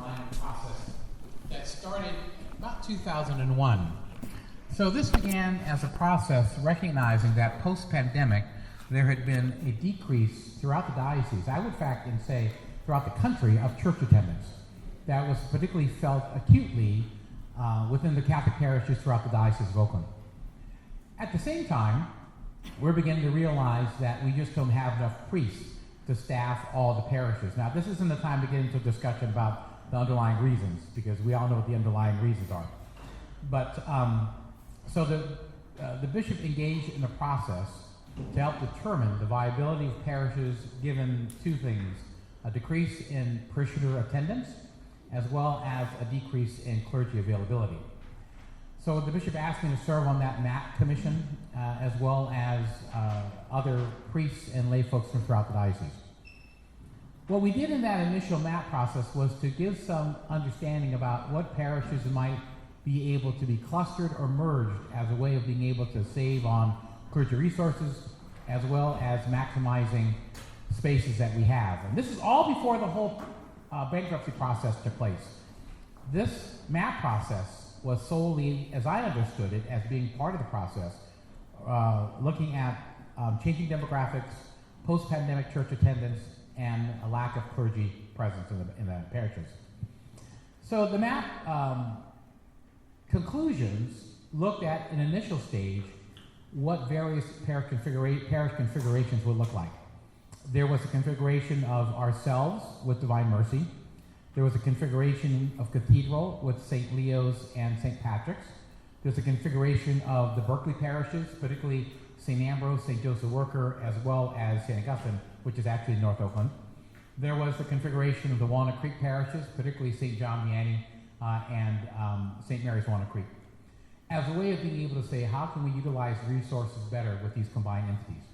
underlying process that started about 2001. So this began as a process recognizing that post-pandemic there had been a decrease throughout the diocese, I would fact and say throughout the country, of church attendance that was particularly felt acutely within the Catholic parishes throughout the Diocese of Oakland. At the same time, we're beginning to realize that we just don't have enough priests to staff all the parishes. Now, this isn't the time to get into a discussion about the underlying reasons, because we all know what the underlying reasons are. But so the bishop engaged in a process to help determine the viability of parishes given two things: a decrease in parishioner attendance, as well as a decrease in clergy availability. So the bishop asked me to serve on that MAP commission, as well as other priests and lay folks from throughout the diocese. What we did in that initial MAP process was to give some understanding about what parishes might be able to be clustered or merged as a way of being able to save on clergy resources, as well as maximizing spaces that we have. And this is all before the whole bankruptcy process took place. This MAP process was solely, as I understood it, as being part of the process, looking at changing demographics, post-pandemic church attendance, and a lack of clergy presence in the parishes. So the MAP conclusions looked at an initial stage what various parish configurations would look like. There was a configuration of ourselves with Divine Mercy. There was a configuration of Cathedral with St. Leo's and St. Patrick's. There's a configuration of the Berkeley parishes, particularly St. Ambrose, St. Joseph Worker, as well as St. Augustine, which is actually in North Oakland. There was the configuration of the Walnut Creek parishes, particularly St. John Vianney and St. Mary's Walnut Creek, as a way of being able to say, how can we utilize resources better with these combined entities?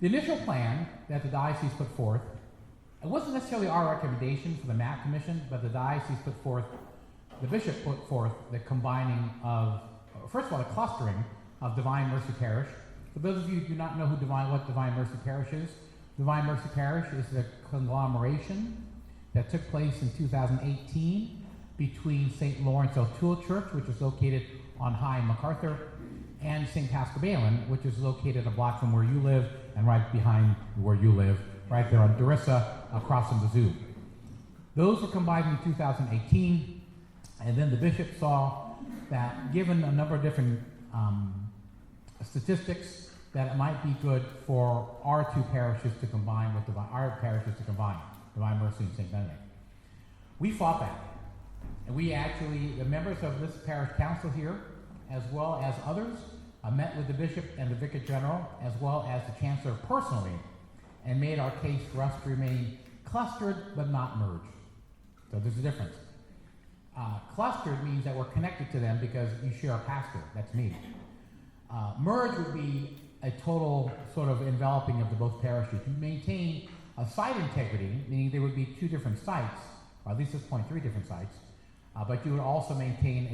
The initial plan that the diocese put forth, it wasn't necessarily our recommendation for the MAP Commission, but the diocese put forth, the bishop put forth the combining of, first of all, the clustering of Divine Mercy Parish. For those of you who do not know what Divine Mercy Parish is, Divine Mercy Parish is the conglomeration that took place in 2018 between St. Lawrence O'Toole Church, which is located on High MacArthur, and St. Pascal Balin, which is located a block from where you live and right behind where you live, right there on Dorissa, across from the zoo. Those were combined in 2018, and then the bishop saw that given a number of different statistics, that it might be good for our two parishes to combine with Divine Mercy and St. Benedict. We fought that. And we actually, the members of this parish council here, as well as others, met with the bishop and the vicar general, as well as the chancellor personally, and made our case for us to remain clustered but not merged. So there's a difference. Clustered means that we're connected to them because you share a pastor. That's me. Merge would be a total sort of enveloping of the both parishes. You maintain a site integrity, meaning there would be two different sites, or at least at this point 3 different sites, but you would also maintain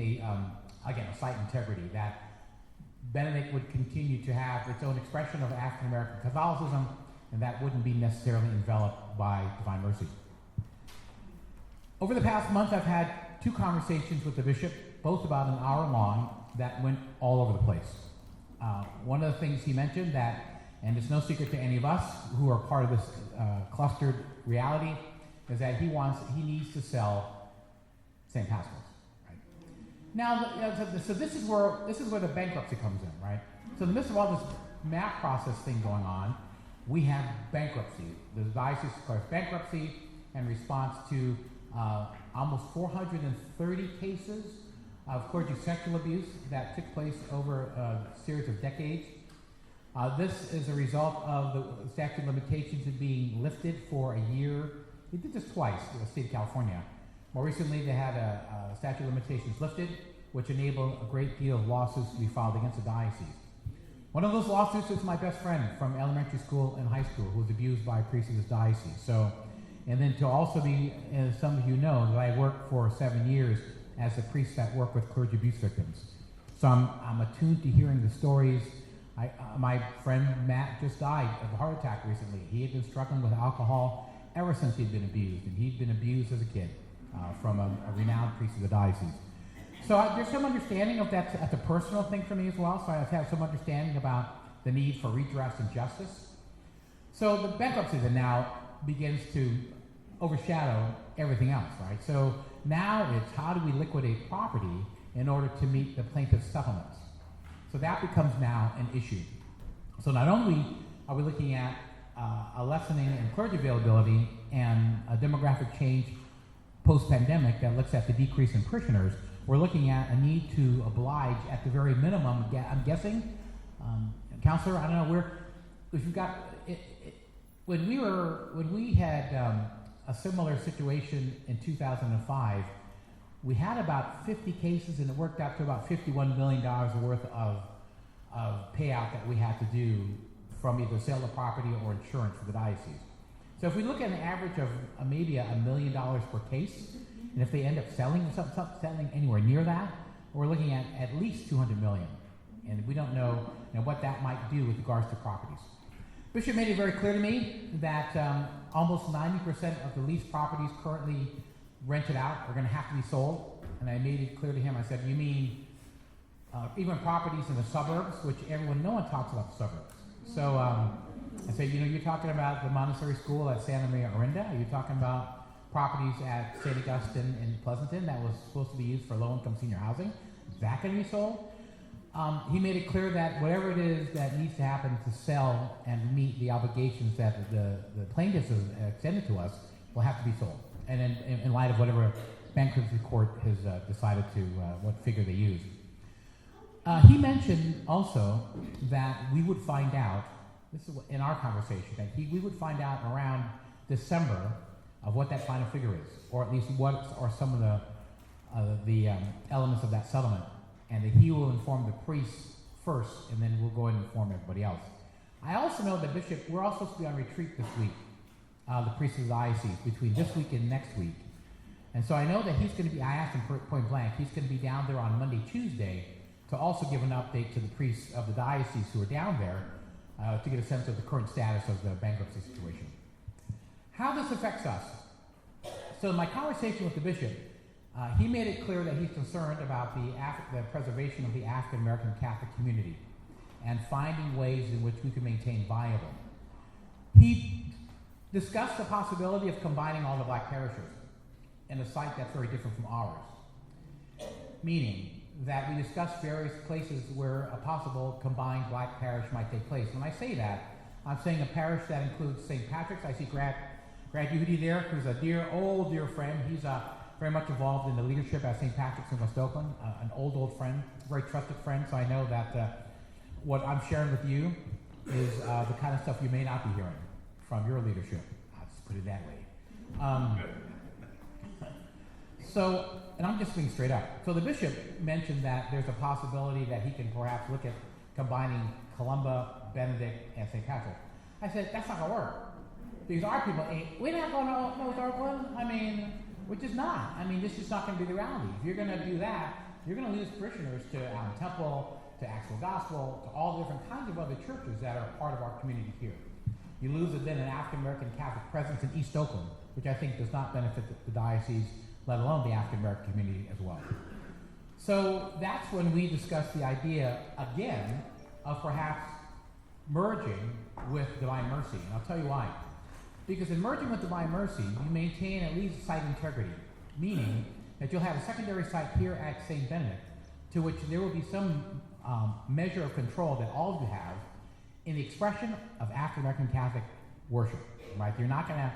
a site integrity that Benedict would continue to have its own expression of African American Catholicism, and that wouldn't be necessarily enveloped by Divine Mercy. Over the past month, I've had 2 conversations with the bishop, both about an hour long, that went all over the place. One of the things he mentioned that, and it's no secret to any of us who are part of this clustered reality, is that he needs to sell St. Pascal's. Right? Now, so this is where the bankruptcy comes in, right? So in the midst of all this MAP process thing going on, we have bankruptcy. The diocese declares bankruptcy in response to almost 430 cases of clergy sexual abuse that took place over a series of decades. This is a result of the statute of limitations being lifted for a year. They did this twice in the state of California. More recently, they had a statute of limitations lifted, which enabled a great deal of lawsuits to be filed against the diocese. One of those lawsuits is my best friend from elementary school and high school who was abused by a priest of his diocese. So, and then to also be, as some of you know, that I worked for 7 years as a priest that worked with clergy abuse victims. So I'm attuned to hearing the stories. My friend Matt just died of a heart attack recently. He had been struggling with alcohol ever since he'd been abused, and he'd been abused as a kid. from a renowned priest of the diocese. So there's some understanding of that. That's a personal thing for me as well. So I have some understanding about the need for redress and justice. So the bankruptcy then now begins to overshadow everything else, right? So now it's how do we liquidate property in order to meet the plaintiff's settlements. So that becomes now an issue. So not only are we looking at a lessening in clergy availability and a demographic change post-pandemic that looks at the decrease in parishioners, we're looking at a need to oblige at the very minimum. I'm guessing, Counselor, I don't know, if you've got, when we had a similar situation in 2005, we had about 50 cases and it worked out to about $51 million worth of payout that we had to do from either sale of property or insurance for the diocese. So if we look at an average of maybe $1 million per case, and if they end up selling anywhere near that, we're looking at least $200 million. And we don't know, what that might do with regards to properties. Bishop made it very clear to me that almost 90% of the leased properties currently rented out are going to have to be sold. And I made it clear to him, I said, you mean even properties in the suburbs, which no one talks about the suburbs. So I said, you're talking about the Montessori school at Santa Maria Orinda? Are you talking about properties at St. Augustine in Pleasanton that was supposed to be used for low-income senior housing? Is that going to be sold? He made it clear that whatever it is that needs to happen to sell and meet the obligations that the plaintiffs have extended to us will have to be sold. And in light of whatever bankruptcy court has decided to, what figure they use. He mentioned also that we would find out, this is in our conversation, that we would find out around December of what that final figure is, or at least what are some of the elements of that settlement, and that he will inform the priests first, and then we'll go ahead and inform everybody else. I also know that Bishop, we're all supposed to be on retreat this week, the priests of the diocese, between this week and next week. And so I know that he's going to be, I asked him point blank, he's going to be down there on Monday, Tuesday, to also give an update to the priests of the diocese who are down there to get a sense of the current status of the bankruptcy situation. How this affects us. So in my conversation with the bishop, he made it clear that he's concerned about the preservation of the African American Catholic community and finding ways in which we can maintain viable. He discussed the possibility of combining all the black parishes in a site that's very different from ours, meaning that we discussed various places where a possible combined black parish might take place. When I say that, I'm saying a parish that includes St. Patrick's. I see Grad Yehudi there, who's a dear friend. He's very much involved in the leadership at St. Patrick's in West Oakland, an old friend, very trusted friend, so I know that what I'm sharing with you is the kind of stuff you may not be hearing from your leadership. I'll just put it that way. And I'm just being straight up. So the bishop mentioned that there's a possibility that he can perhaps look at combining Columba, Benedict, and St. Patrick. I said, that's not going to work. Because our people we're not going to North Oakland. Which is not. This is not going to be the reality. If you're going to do that, you're going to lose parishioners to Allen Temple, to Actual Gospel, to all the different kinds of other churches that are part of our community here. You lose then an African American Catholic presence in East Oakland, which I think does not benefit the diocese, let alone the African American community as well. So that's when we discussed the idea again of perhaps merging with Divine Mercy. And I'll tell you why. Because in merging with Divine Mercy, you maintain at least site integrity, meaning that you'll have a secondary site here at St. Benedict, to which there will be some measure of control that all of you have in the expression of African American Catholic worship. Right? You're not going to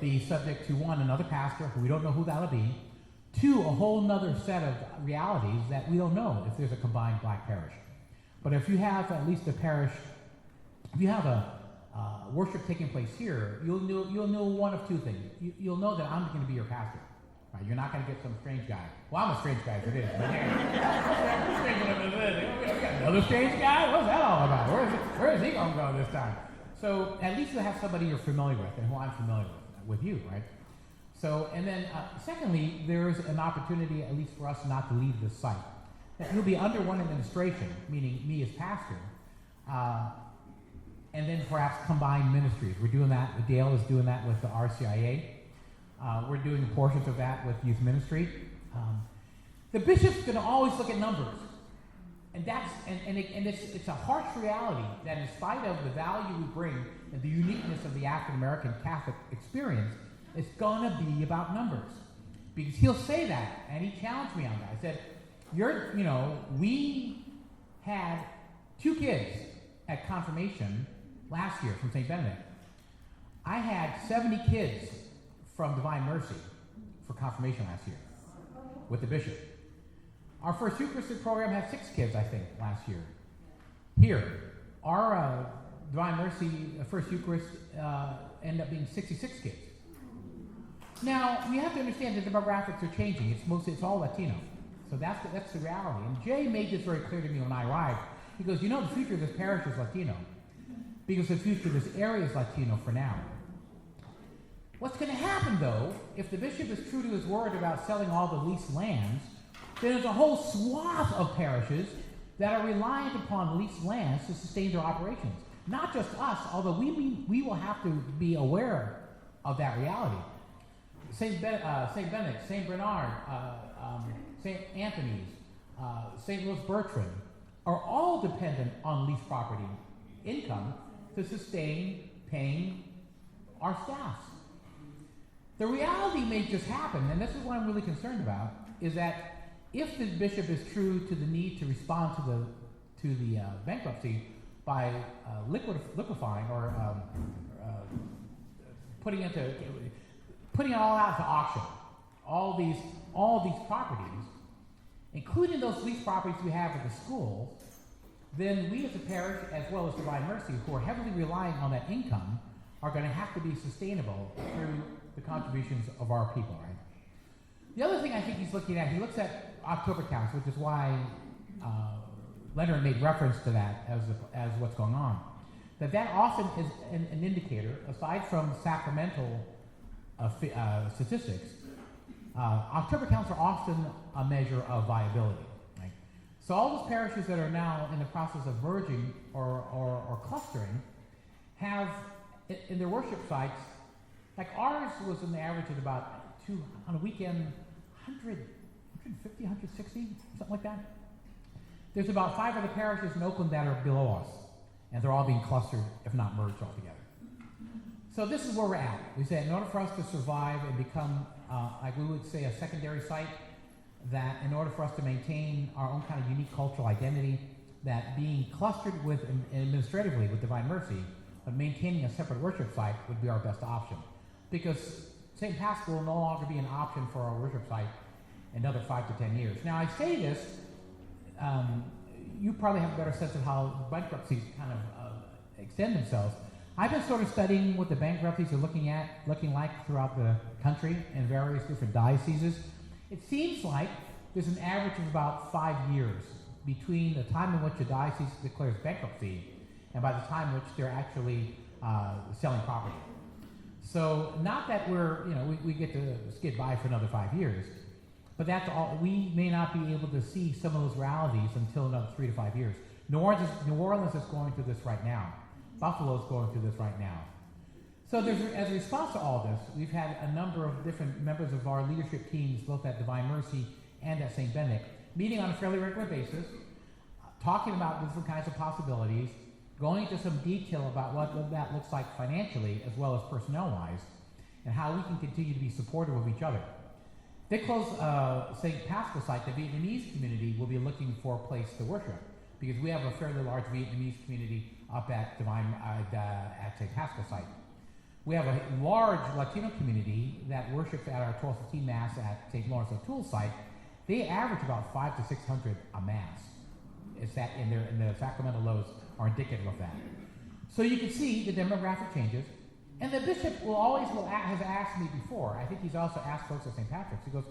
be subject to one, another pastor, who we don't know who that'll be, two, a whole nother set of realities that we don't know if there's a combined black parish. But if you have at least a parish, if you have a worship taking place here, you'll know one of two things. You'll know that I'm going to be your pastor. Right? You're not going to get some strange guy. Well, I'm a strange guy as it is. But we got another strange guy? What's that all about? Where is he going to go this time? So at least you'll have somebody you're familiar with and who I'm familiar with you, right? So, and then secondly, there's an opportunity, at least for us, not to leave the site. That you'll be under one administration, meaning me as pastor, and then perhaps combine ministries. We're doing that. Dale is doing that with the RCIA. We're doing portions of that with youth ministry. The bishop's going to always look at numbers. And it's a harsh reality that in spite of the value we bring and the uniqueness of the African American Catholic experience, it's going to be about numbers. Because he'll say that, and he challenged me on that. I said, we had 2 kids at confirmation last year from St. Benedict. I had 70 kids from Divine Mercy for confirmation last year with the bishop. Our first Eucharistic program had 6 kids, I think, last year. Here, our Divine Mercy first Eucharist ended up being 66 kids. Now, you have to understand the demographics are changing. It's all Latino. So that's the reality. And Jay made this very clear to me when I arrived. He goes, the future of this parish is Latino. Because the future of this area is Latino for now. What's going to happen, though, if the bishop is true to his word about selling all the leased lands, then there's a whole swath of parishes that are reliant upon leased lands to sustain their operations. Not just us, although we will have to be aware of that reality. St. Benedict, St. Bernard, St. Anthony's, St. Louis Bertrand are all dependent on leased property income to sustain paying our staffs. The reality may just happen, and this is what I'm really concerned about, is that if the bishop is true to the need to respond to the bankruptcy by liquefying or putting it all out to auction, all these properties, including those leased properties we have at the schools, then we as a parish, as well as Divine Mercy, who are heavily relying on that income, are going to have to be sustainable through the contributions of our people, right? The other thing I think he's looking at, he looks at October counts, which is why Leonard made reference to that as what's going on. That often is an indicator, aside from sacramental statistics, October counts are often a measure of viability. Right? So all those parishes that are now in the process of merging or clustering have in their worship sites, like ours was in the average of about on a weekend, 150, 160, something like that. There's about 5 other parishes in Oakland that are below us, and they're all being clustered, if not merged altogether. So this is where we're at. We say in order for us to survive and become, like we would say, a secondary site, that in order for us to maintain our own kind of unique cultural identity, that being clustered with administratively with Divine Mercy, but maintaining a separate worship site would be our best option. Because St. Pastoral will no longer be an option for our worship site in another 5 to 10 years. Now, I say this, you probably have a better sense of how bankruptcies kind of extend themselves. I've been sort of studying what the bankruptcies are looking like throughout the country in various different dioceses. It seems like there's an average of about 5 years between the time in which a diocese declares bankruptcy and by the time in which they're actually selling property. So not that we get to skid by for another 5 years, but that's all. We may not be able to see some of those realities until another 3 to 5 years. New Orleans is going through this right now. Buffalo is going through this right now. So as a response to all this, we've had a number of different members of our leadership teams, both at Divine Mercy and at St. Benedict, meeting on a fairly regular basis, talking about different kinds of possibilities, going into some detail about what that looks like financially as well as personnel-wise, and how we can continue to be supportive of each other. They close St. Pascal site, the Vietnamese community will be looking for a place to worship, because we have a fairly large Vietnamese community up at at St. Pascal site. We have a large Latino community that worships at our 12:15 Mass at St. Lawrence O'Toole site. They average about 500 to 600 a Mass. It's that in the sacramental loads are indicative of that. So you can see the demographic changes. And the bishop has asked me before, I think he's also asked folks at St. Patrick's, he goes,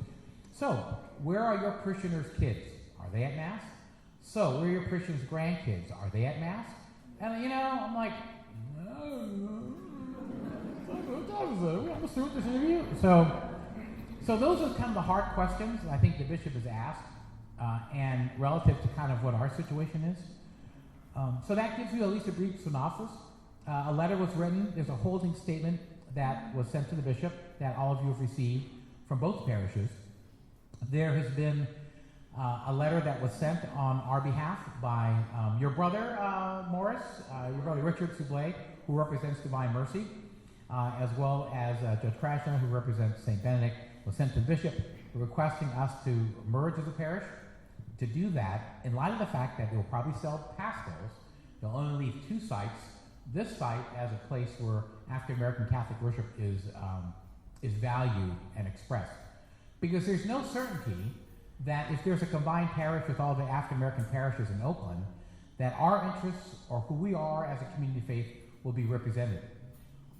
so, where are your parishioners' kids? Are they at Mass? So, where are your parishioners' grandkids? Are they at Mass? And I'm like, we almost through with this interview. So those are kind of the hard questions I think the bishop has asked, and relative to kind of what our situation is. So that gives you at least a brief synopsis. A letter was written. There's a holding statement that was sent to the bishop. that all of you have received from both parishes. There has been a letter that was sent on our behalf by your brother, Morris, your brother Richard Soublé, who represents Divine Mercy, as well as Judge Krashner, who represents St. Benedict, was sent to the bishop requesting us to merge as a parish. To do that, in light of the fact that they will probably sell pastels, they'll only leave 2 sites. This site as a place where African American Catholic worship is valued and expressed. Because there's no certainty that if there's a combined parish with all the African American parishes in Oakland, that our interests or who we are as a community of faith will be represented.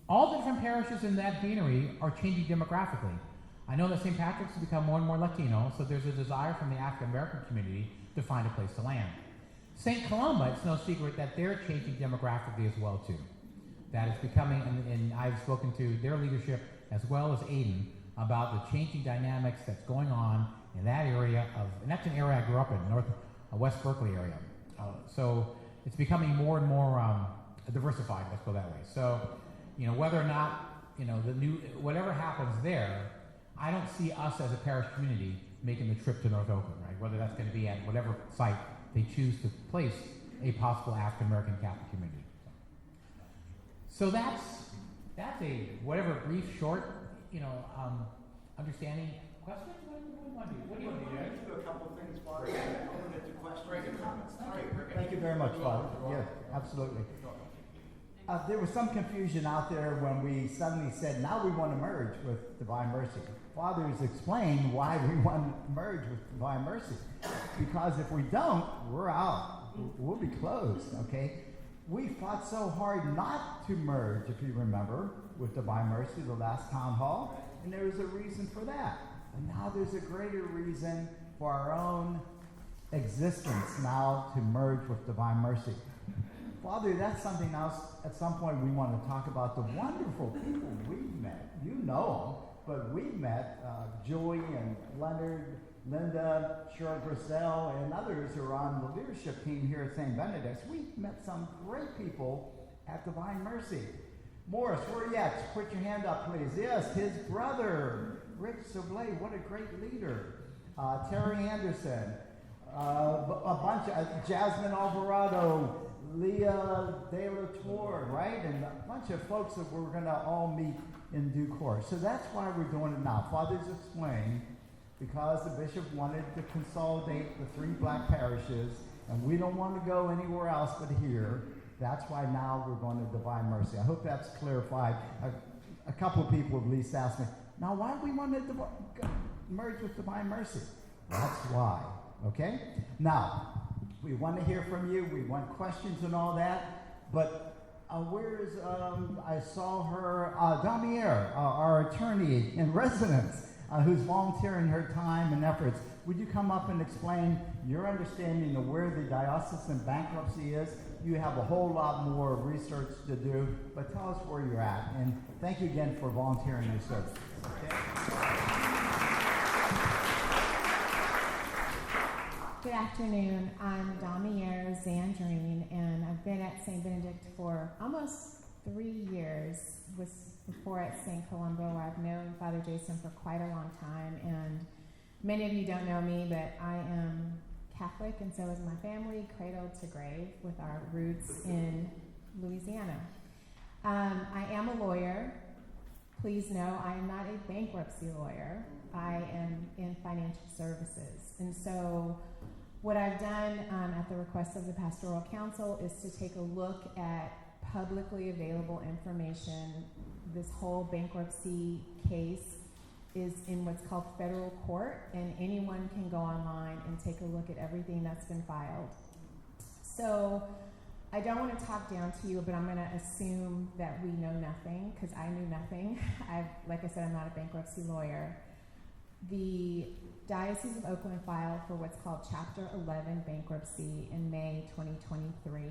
All the different parishes in that deanery are changing demographically. I know that St. Patrick's has become more and more Latino, so there's a desire from the African American community to find a place to land. St. Columba, it's no secret that they're changing demographically as well too. That is becoming, and I've spoken to their leadership as well as Aiden about the changing dynamics that's going on in that area and that's an area I grew up in, West Berkeley area. So it's becoming more and more diversified, let's go that way. So, whether or not, whatever happens there, I don't see us as a parish community making the trip to North Oakland, right? Whether that's going to be at whatever site they choose to place a possible African American Catholic community. So that's a whatever brief, short, understanding. Questions? What do you want to do? I do a couple of things, Father. Open it to questions and comments. Thank you very much, Father. Yes, absolutely. There was some confusion out there when we suddenly said, now we want to merge with Divine Mercy. Fathers explained why we want to merge with Divine Mercy. Because if we don't, we're out. We'll be closed, okay? We fought so hard not to merge, if you remember, with Divine Mercy, the last town hall, and there was a reason for that. And now there's a greater reason for our own existence now to merge with Divine Mercy. Father, that's something else at some point we want to talk about. The wonderful people we've met. You know them, but we've met Joey and Leonard, Linda, Cheryl Grissel, and others who are on the leadership team here at St. Benedict's. We've met some great people at Divine Mercy. Morris, where are you at? Put your hand up, please. Yes, his brother, Rich Soublé, what a great leader. Terry Anderson, a bunch of Jasmine Alvarado, Leah De La Torre, right? And a bunch of folks that we're going to all meet in due course. So that's why we're doing it now. Fathers explained, because the bishop wanted to consolidate the 3 black parishes, and we don't want to go anywhere else but here. That's why now we're going to Divine Mercy. I hope that's clarified. A couple of people at least asked me, now why do we want to merge with Divine Mercy? That's why, okay? Now, we want to hear from you. We want questions and all that. But where's, I saw her, Damier, our attorney in residence, who's volunteering her time and efforts. Would you come up and explain your understanding of where the diocesan bankruptcy is? You have a whole lot more research to do, but tell us where you're at. And thank you again for volunteering your service. Okay. Good afternoon. I'm Damier Zandrine, and I've been at St. Benedict for almost 3 years. Was before at St. Columba, where I've known Father Jason for quite a long time. And many of you don't know me, but I am Catholic, and so is my family, cradle to grave, with our roots in Louisiana. I am a lawyer. Please know I am not a bankruptcy lawyer. I am in financial services. And so what I've done at the request of the Pastoral Council is to take a look at publicly available information. This whole bankruptcy case is in what's called federal court, and anyone can go online and take a look at everything that's been filed. So I don't want to talk down to you, but I'm going to assume that we know nothing, because I knew nothing. Like I said, I'm not a bankruptcy lawyer. The Diocese of Oakland filed for what's called Chapter 11 bankruptcy in May 2023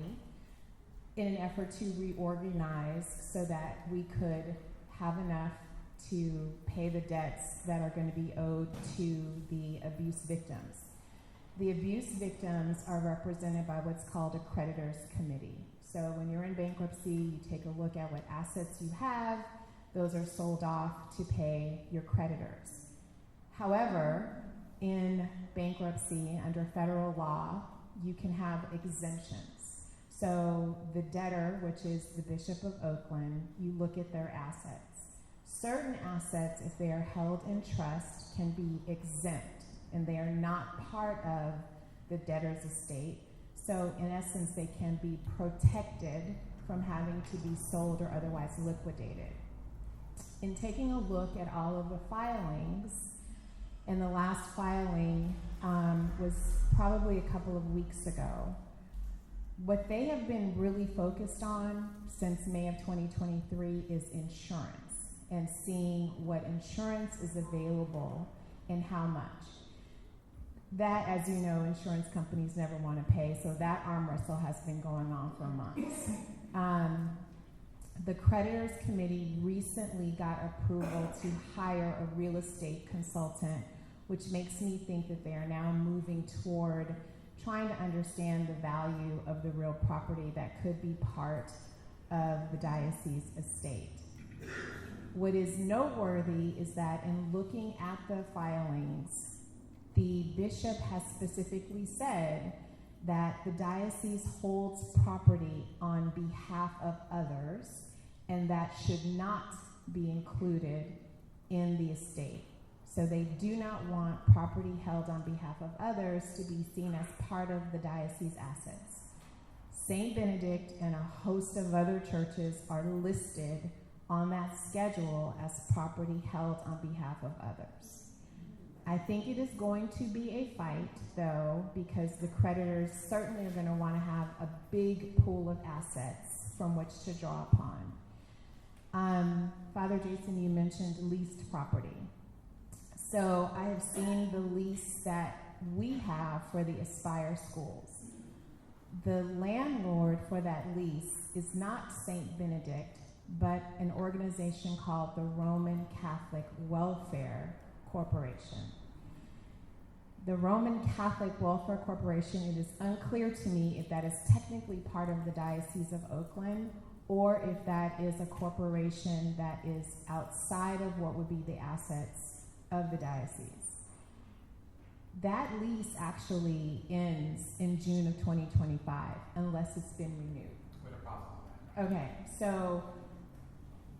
in an effort to reorganize so that we could have enough to pay the debts that are going to be owed to the abuse victims. The abuse victims are represented by what's called a creditors committee. So when you're in bankruptcy, you take a look at what assets you have, those are sold off to pay your creditors. However, in bankruptcy, under federal law, you can have exemptions. So the debtor, which is the Bishop of Oakland, you look at their assets. Certain assets, if they are held in trust, can be exempt, and they are not part of the debtor's estate. So in essence, they can be protected from having to be sold or otherwise liquidated. In taking a look at all of the filings, and the last filing was probably a couple of weeks ago, what they have been really focused on since May of 2023 is insurance, and seeing what insurance is available and how much. That, as you know, insurance companies never want to pay, so that arm wrestle has been going on for months. The creditors committee recently got approval to hire a real estate consultant, which makes me think that they are now moving toward trying to understand the value of the real property that could be part of the diocese estate. What is noteworthy is that in looking at the filings, the bishop has specifically said that the diocese holds property on behalf of others, and that should not be included in the estate. So they do not want property held on behalf of others to be seen as part of the diocese assets. St. Benedict and a host of other churches are listed on that schedule as property held on behalf of others. I think it is going to be a fight, though, because the creditors certainly are going to want to have a big pool of assets from which to draw upon. Father Jason, you mentioned leased property. So I have seen the lease that we have for the Aspire schools. The landlord for that lease is not St. Benedict, but an organization called the Roman Catholic Welfare Corporation. The Roman Catholic Welfare Corporation, it is unclear to me if that is technically part of the Diocese of Oakland, or if that is a corporation that is outside of what would be the assets of the diocese. That lease actually ends in June of 2025, unless it's been renewed. Okay, so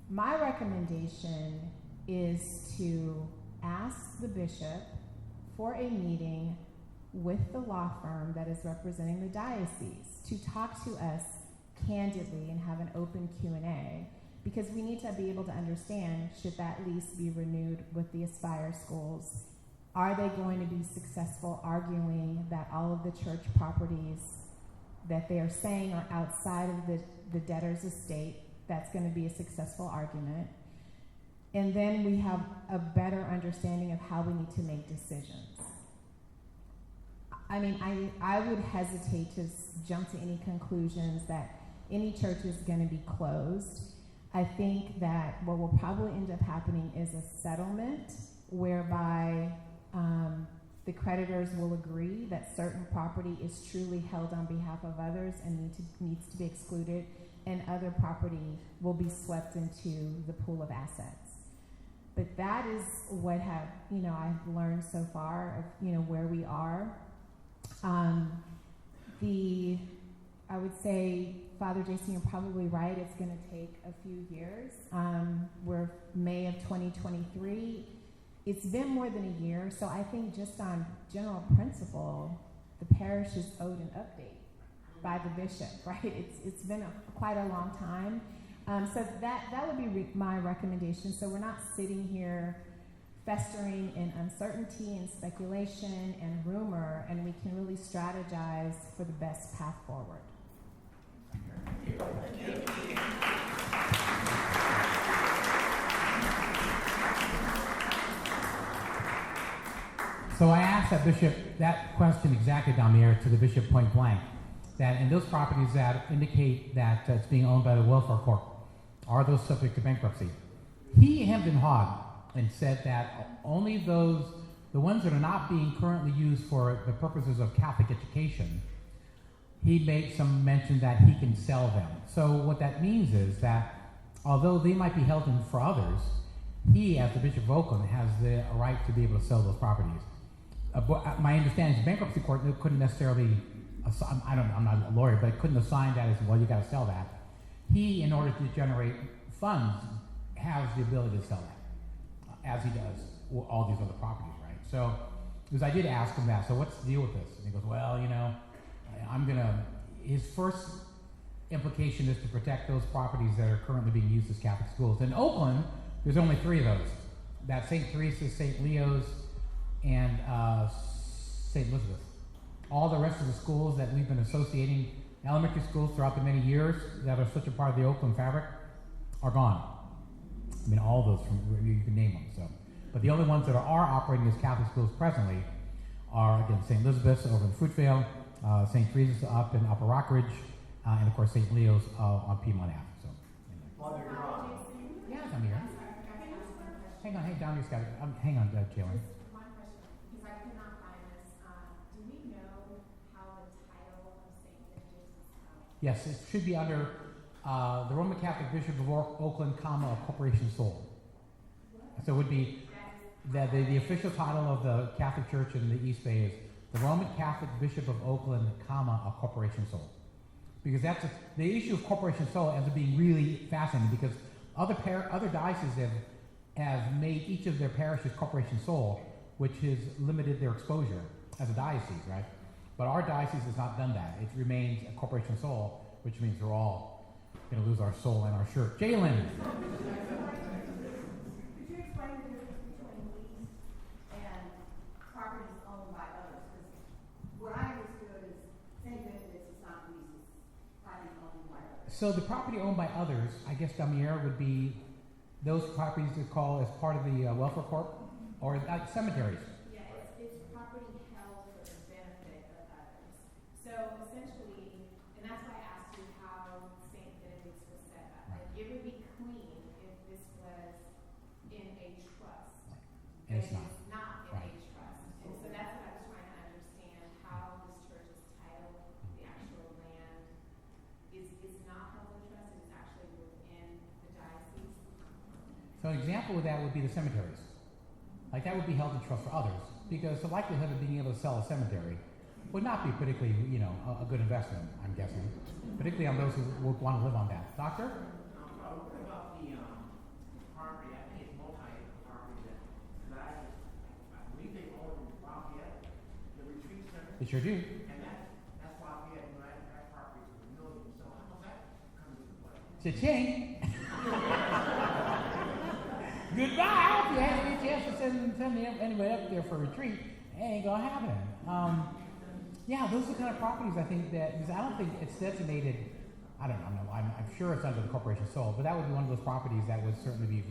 my recommendation is to ask the bishop for a meeting with the law firm that is representing the diocese to talk to us candidly and have an open Q&A, because we need to be able to understand, should that lease be renewed with the Aspire schools? Are they going to be successful arguing that all of the church properties that they are saying are outside of the debtor's estate? That's going to be a successful argument. And then we have a better understanding of how we need to make decisions. I mean, I would hesitate to jump to any conclusions that any church is going to be closed. I think that what will probably end up happening is a settlement whereby the creditors will agree that certain property is truly held on behalf of others and needs to be excluded, and other property will be swept into the pool of assets. But that is what I've learned so far of where we are. I would say, Father Jason, you're probably right. It's going to take a few years. We're May of 2023. It's been more than a year, so I think just on general principle, the parish is owed an update by the bishop, right? It's been quite a long time. So that would be my recommendation. So we're not sitting here festering in uncertainty and speculation and rumor, and we can really strategize for the best path forward. So I asked that bishop that question exactly, Damier, to the bishop point blank, that in those properties that indicate that it's being owned by the welfare corp, are those subject to bankruptcy? He hemmed and hawed and said that only the ones that are not being currently used for the purposes of Catholic education, he made some mention that he can sell them. So what that means is that although they might be held in for others, he, as the Bishop of Oakland, has the right to be able to sell those properties. My understanding is the bankruptcy court couldn't necessarily assign, I'm not a lawyer, but it couldn't assign that as, well, you got to sell that. He, in order to generate funds, has the ability to sell that, as he does all these other properties, right? So, because I did ask him that, so what's the deal with this? And he goes, well, his first implication is to protect those properties that are currently being used as Catholic schools. In Oakland, there's only 3 of those. That's St. Teresa's, St. Leo's, and St. Elizabeth. All the rest of the schools that we've been associating, elementary schools throughout the many years that are such a part of the Oakland fabric, are gone. I mean, all those, you can name them. So, but the only ones that are operating as Catholic schools presently are, again, St. Elizabeth's over in Fruitvale, St. Teresa's up in Upper Rockridge, and of course St. Leo's on Piedmont Ave. So, Father, you're on. yeah, I'm here. Hang on, hey, Downey's got it. Hang on, Jalen. One question, because I could not find this. Do we know how the title of St. Benedict is spelled? Yes, it should be under the Roman Catholic Bishop of Oakland, a corporation sole. So it would be that the official title of the Catholic Church in the East Bay is the Roman Catholic Bishop of Oakland, a corporation sole. Because that's the issue of corporation sole ends up being really fascinating because other dioceses have made each of their parishes corporation sole, which has limited their exposure as a diocese, right? But our diocese has not done that. It remains a corporation sole, which means we're all going to lose our soul and our shirt. Jalen. Could you explain the difference between leased and properties owned by others? Because what I understood is St. Benedict's is not leased, it's property owned by others. So the property owned by others, I guess Damier would be those properties that call as part of the welfare corp or cemeteries. Yeah, it's property held for the benefit of others. So essentially, and that's why I asked you how St. Benedict's was set up. Like, it would be clean if this was in a trust. And it's not. It's not in Right. a trust. And so that's what I was trying to understand, how this church is titled, the actual land is not held in trust, it is actually within the diocese. So an example of that would be the cemeteries. Like that would be held in trust for others because the likelihood of being able to sell a cemetery would not be particularly, a good investment, I'm guessing. Particularly on those who would want to live on that. Doctor? What about the property? I think it's multi-acre property that I believe they own in Lafayette, the retreat center. They sure do. And that's Lafayette, that property is $1 million. So how does that come into play? Cha-ching! Goodbye! If you had any chance to send anybody up there for a retreat, it ain't gonna happen. Yeah, those are the kind of properties I think that, because I don't think it's designated, I don't know, I'm sure it's under the corporation sole, but that would be one of those properties that would certainly be,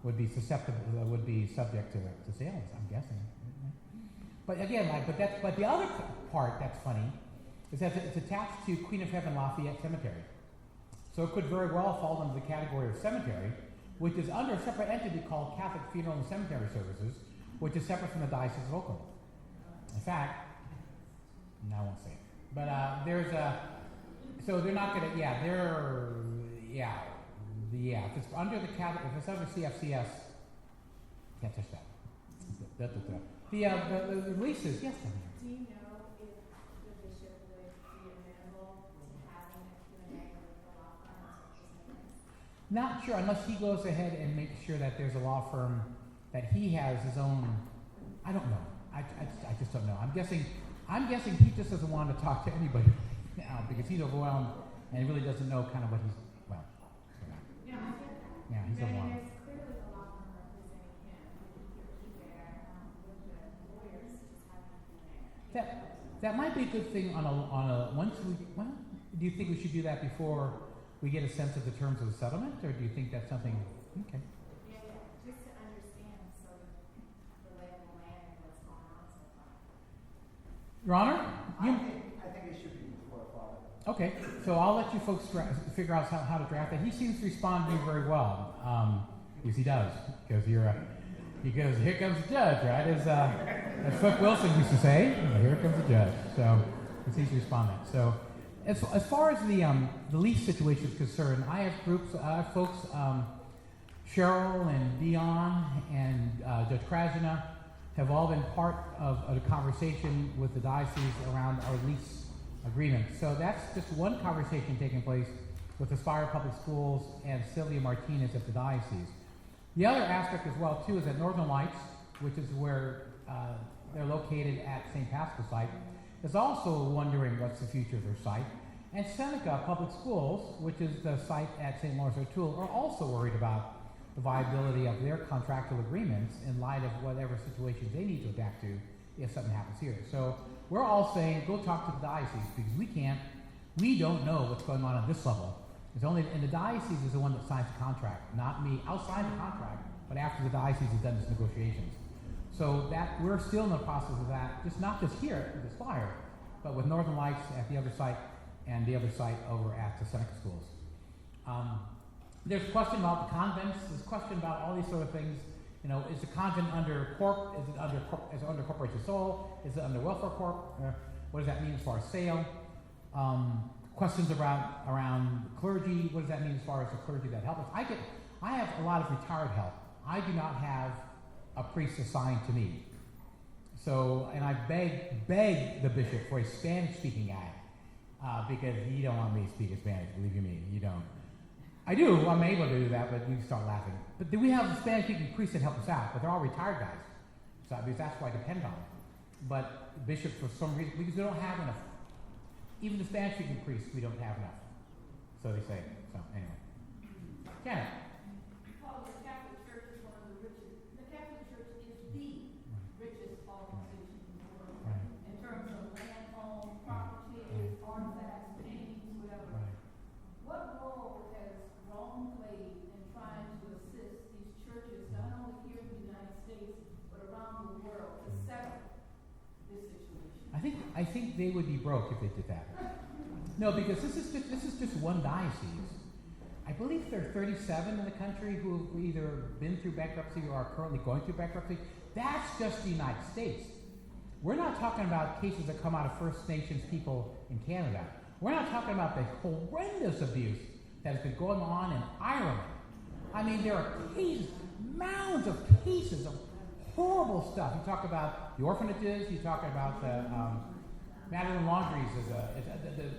would be susceptible, would be subject to sales, I'm guessing. But again, but the other part that's funny is that it's attached to Queen of Heaven Lafayette Cemetery. So it could very well fall under the category of cemetery, which is under a separate entity called Catholic Funeral and Cemetery Services, which is separate from the Diocese of Oakland. In fact, no, I won't say it. But so they're not going to, if it's under the Catholic, if it's under CFCS, can't touch that. The leases, yes, ma'am. Do you know if the bishop would be amenable to having a Q&A with the law firm or something? Not sure, unless he goes ahead and makes sure that there's a law firm that he has his own. I don't know. I just don't know. I'm guessing he just doesn't want to talk to anybody now because he's overwhelmed and he really doesn't know kind of what he's Yeah, I get that. Yeah, he's But overwhelmed. there's clearly a law firm representing him. He could be there with the lawyers just having a Q&A. That might be a good thing on a once we. Well, do you think we should do that before we get a sense of the terms of the settlement, or do you think that's something? Okay. Yeah, just to understand sort of the lay of the land and what's going on so far. Your Honor, I think it should be before, Father. Okay, so I'll let you folks figure out how to draft that. He seems to respond to you very well. Yes, he does, because because here comes the judge, right? As Flip Wilson used to say, here comes the judge. So he seems to respond to that. So As far as the lease situation is concerned, I have groups, folks, Cheryl and Dion and Judge Krasina have all been part of a conversation with the diocese around our lease agreement. So that's just one conversation taking place with Aspire Public Schools and Sylvia Martinez at the diocese. The other aspect as well, too, is that Northern Lights, which is where they're located at St. Pascal's site, is also wondering what's the future of their site. And Seneca Public Schools, which is the site at St. Lawrence O'Toole, are also worried about the viability of their contractual agreements in light of whatever situations they need to adapt to if something happens here. So we're all saying, go talk to the diocese, because we don't know what's going on at this level. It's only, and the diocese is the one that signs the contract, not me, outside the contract, but after the diocese has done its negotiations. So that we're still in the process of that, not just here at the Spire, but with Northern Lights at the other site and the other site over at the Seneca schools. There's a question about the convents. There's a question about all these sort of things. You know, is the convent under corp? Is it under corporation sole? Is it under welfare corp? What does that mean as far as sale? Questions around clergy. What does that mean as far as the clergy that help us? I have a lot of retired help. I do not have a priest assigned to me. So, and I beg the bishop for a Spanish-speaking guy because you don't want me to speak Spanish. Believe you me, you don't. I do. I'm able to do that, but you start laughing. But we have a Spanish-speaking priest that help us out, but they're all retired guys. So because that's who I depend on. But bishops, for some reason, because we don't have enough. Even the Spanish-speaking priests, we don't have enough. So they say. So anyway, Janet. Well, the Catholic Church is one of the richest. The Catholic Church is the richest organization in the world, Right. in terms of land, home, property, artifacts, paintings, whatever. Right. What role has Rome played in trying to assist these churches, not only here in the United States, but around the world, to settle this situation? I think they would be broke if they did that. No, because this is just one diocese. I believe there are 37 in the country who have either been through bankruptcy or are currently going through bankruptcy. That's just the United States. We're not talking about cases that come out of First Nations people in Canada. We're not talking about the horrendous abuse that has been going on in Ireland. I mean, there are cases, mounds of cases of horrible stuff. You talk about the orphanages, you talk about the Madeline Laundries,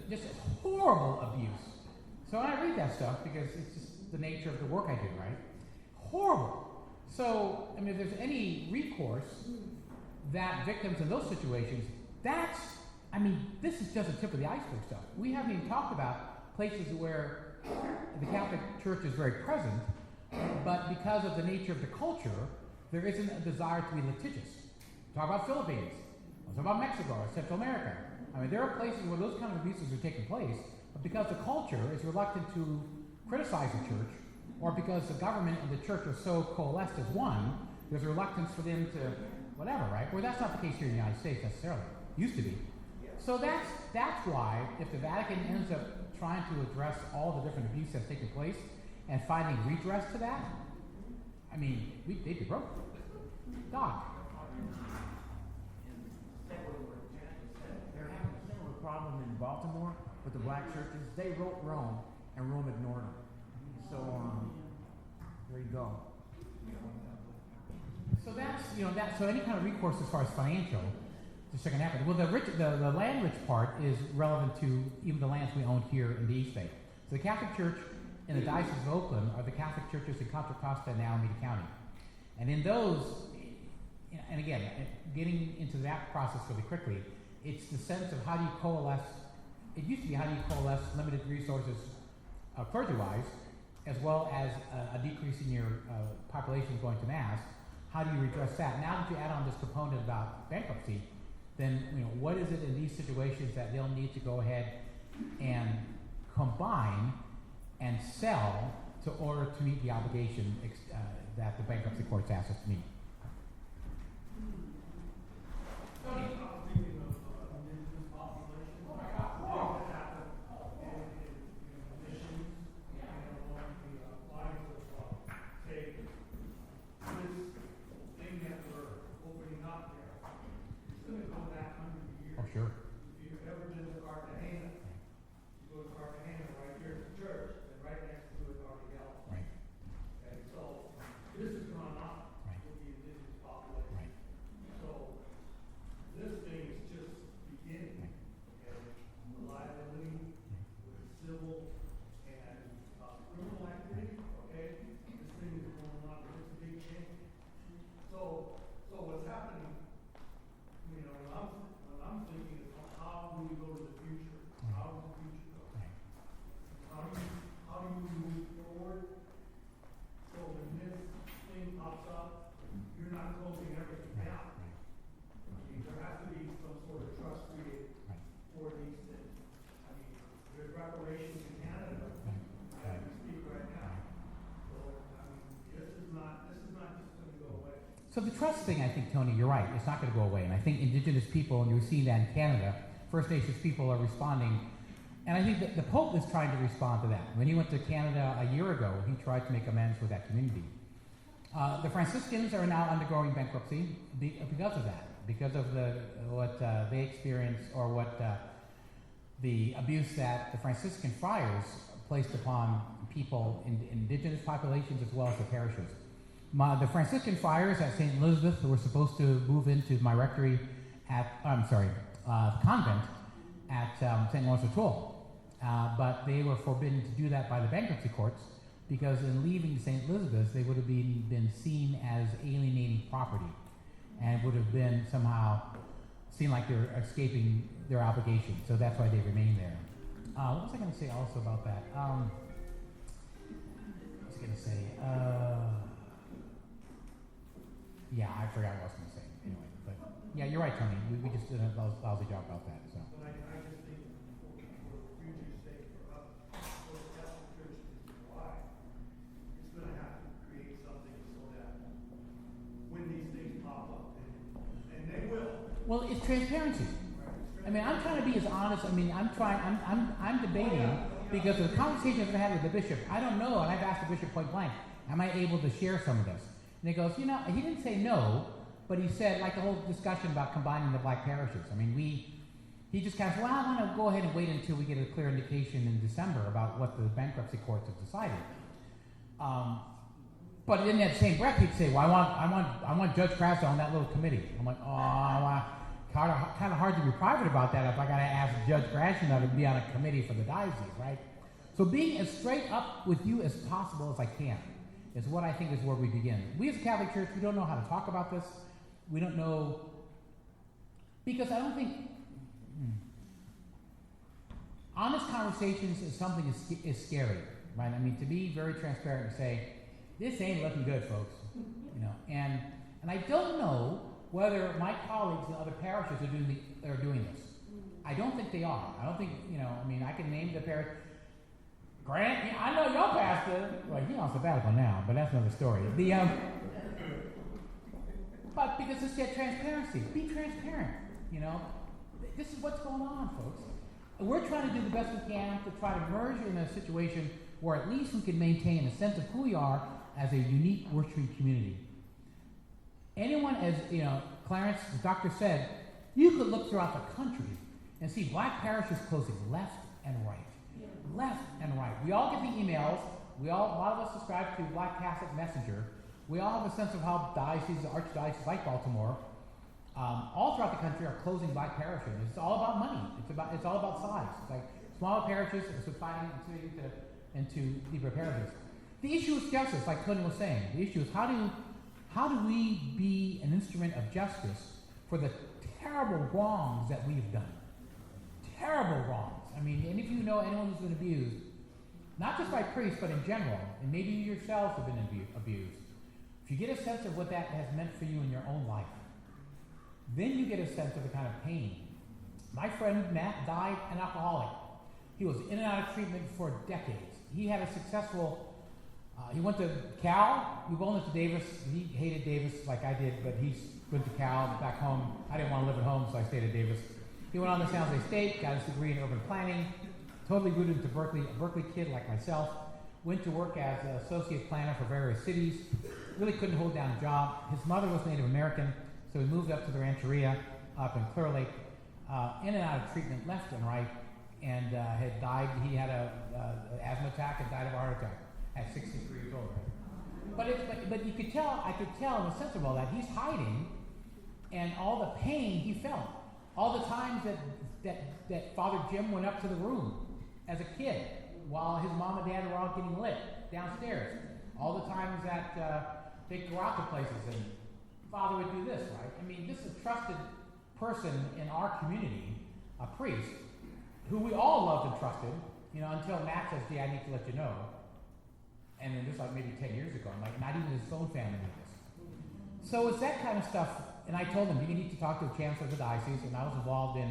just horrible abuse. So I read that stuff because it's just the nature of the work I do, right? Horrible. So, I mean, if there's any recourse that victims in those situations, this is just the tip of the iceberg stuff. We haven't even talked about places where the Catholic Church is very present, but because of the nature of the culture, there isn't a desire to be litigious. Talk about Philippines. Talk about Mexico or Central America. I mean, there are places where those kind of abuses are taking place, but because the culture is reluctant to criticize the church, or because the government and the church are so coalesced as one, there's a reluctance for them to whatever, right? Well, that's not the case here in the United States necessarily. Used to be. So that's why if the Vatican ends up trying to address all the different abuse that's taking place and finding redress to that, I mean, they'd be broke. God. They're having a similar problem in Baltimore with the black churches. They wrote Rome, and Rome ignored them. So, there you go. So that's so any kind of recourse as far as financial just going to happen. Well, the land rich part is relevant to even the lands we own here in the East Bay. So the Catholic Church in the Diocese of Oakland are the Catholic churches in Contra Costa and Alameda County, and in those, and again, getting into that process really quickly, it's the sense of how do you coalesce. It used to be how do you coalesce limited resources, clergy-wise, as well as a decrease in your population going to mass. How do you redress that? Now that you add on this component about bankruptcy, then what is it in these situations that they'll need to go ahead and combine and sell to order to meet the obligation that the bankruptcy courts ask us to meet? you're not closing everything down. I mean, there has to be some sort of trust created for these things. I mean, there's reparations in Canada as we speak right now. So, I mean, this is not just going to go away. So the trust thing, I think, Tony, you're right. It's not going to go away. And I think Indigenous people, and you're seeing that in Canada, First Nations people are responding. And I think that the Pope is trying to respond to that. When he went to Canada a year ago, he tried to make amends with that community. The Franciscans are now undergoing bankruptcy because of that, because of what they experienced, or what the abuse that the Franciscan friars placed upon people in Indigenous populations as well as the parishes. The Franciscan friars at St. Elizabeth were supposed to move into my rectory convent at St. Lawrence of Toul. But they were forbidden to do that by the bankruptcy courts, because in leaving St. Elizabeth, they would have been seen as alienating property, and would have been somehow seen like they're escaping their obligation. So that's why they remain there. What was I going to say also about that? What was I going to say? Yeah, I forgot what I was going to say. Anyway, but yeah, you're right, Tony. We just did a lousy job about that. So. But I just think for future sake, for us, for the Catholic Church to survive, it's going to have to create something so that when these things pop up, and they will. Well, it's transparency. I mean, I'm trying to be as honest. I mean, I'm debating because of the conversations I've had with the bishop. I don't know, and I've asked the bishop point blank, am I able to share some of this? And he goes, he didn't say no, but he said, like the whole discussion about combining the black parishes. I mean, he just kind of said, well, I want to go ahead and wait until we get a clear indication in December about what the bankruptcy courts have decided. But in that same breath, he'd say, well, I want Judge Krasno on that little committee. I'm like, kind of hard to be private about that if I got to ask Judge Krasno to be on a committee for the diocese, right? So being as straight up with you as possible as I can is what I think is where we begin. We as a Catholic Church, we don't know how to talk about this. We don't know, because I don't think honest conversations is something is scary, right? I mean, to be very transparent and say, this ain't looking good, folks, and I don't know whether my colleagues in other parishes are doing this. I don't think they are. I don't think, I mean, I can name the parish. Grant, I know your pastor. Well, he's on sabbatical now, but that's another story. But because it's that transparency, be transparent. This is what's going on, folks. We're trying to do the best we can to try to merge in a situation where at least we can maintain a sense of who we are as a unique worshiping community. Anyone, as Clarence, the doctor said, you could look throughout the country and see black parishes closing left and right. Left and right. We all get the emails. A lot of us subscribe to Black Catholic Messenger. We all have a sense of how dioceses, archdioceses like Baltimore, all throughout the country are closing black parishes. It's all about money. It's all about size. It's like smaller parishes are subsiding into deeper parishes. The issue is justice, like Tony was saying. The issue is how do we be an instrument of justice for the terrible wrongs that we've done? Terrible wrongs. I mean, any of you know anyone who's been abused, not just by priests, but in general, and maybe you yourselves have been abused. If you get a sense of what that has meant for you in your own life, then you get a sense of the kind of pain. My friend Matt died an alcoholic. He was in and out of treatment for decades. He had a successful, he went to Cal, we both went to Davis. He hated Davis like I did, but he went to Cal, back home. I didn't want to live at home, so I stayed at Davis. He went on to San Jose State, got his degree in urban planning, totally rooted into Berkeley, a Berkeley kid like myself, went to work as an associate planner for various cities, really couldn't hold down a job. His mother was Native American, so he moved up to the Rancheria up in Clear Lake, in and out of treatment left and right, and had died. He had an asthma attack and died of a heart attack at 63 years old. But you could tell, I could tell in the sense of all that, he's hiding, and all the pain he felt. All the times that Father Jim went up to the room as a kid while his mom and dad were out getting lit downstairs. All the times that they'd go out to places and Father would do this, right? I mean, this is a trusted person in our community, a priest, who we all loved and trusted, until Matt says, I need to let you know. And then just like maybe 10 years ago, I'm like, not even his own family knew this. So it's that kind of stuff, and I told them, you need to talk to the chancellor of the diocese, and I was involved in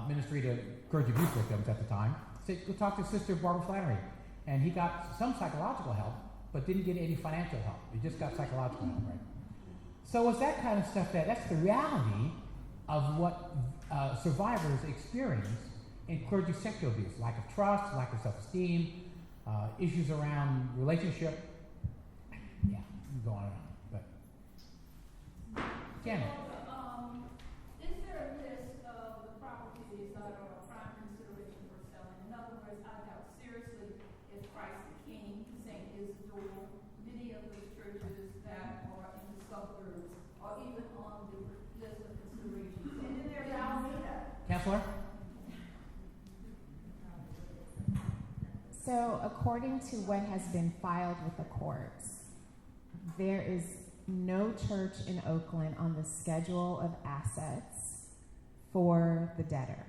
ministry to clergy abuse victims at the time. I said, go talk to Sister Barbara Flannery. And he got some psychological help, but didn't get any financial help. He just got psychological help, right? So it's that kind of stuff that's the reality of what survivors experience in clergy sexual abuse. Lack of trust, lack of self-esteem, issues around relationship. Yeah, I'm going on. But Janet. Is there a list of the properties that are a prime consideration for selling? In other words, I doubt seriously is Christ the King, St. Isidore, many of the churches that are in the suburbs, or even on the list of considerations. And then there's Alameda. Counselor? So, according to what has been filed with the courts, there is no church in Oakland on the schedule of assets for the debtor.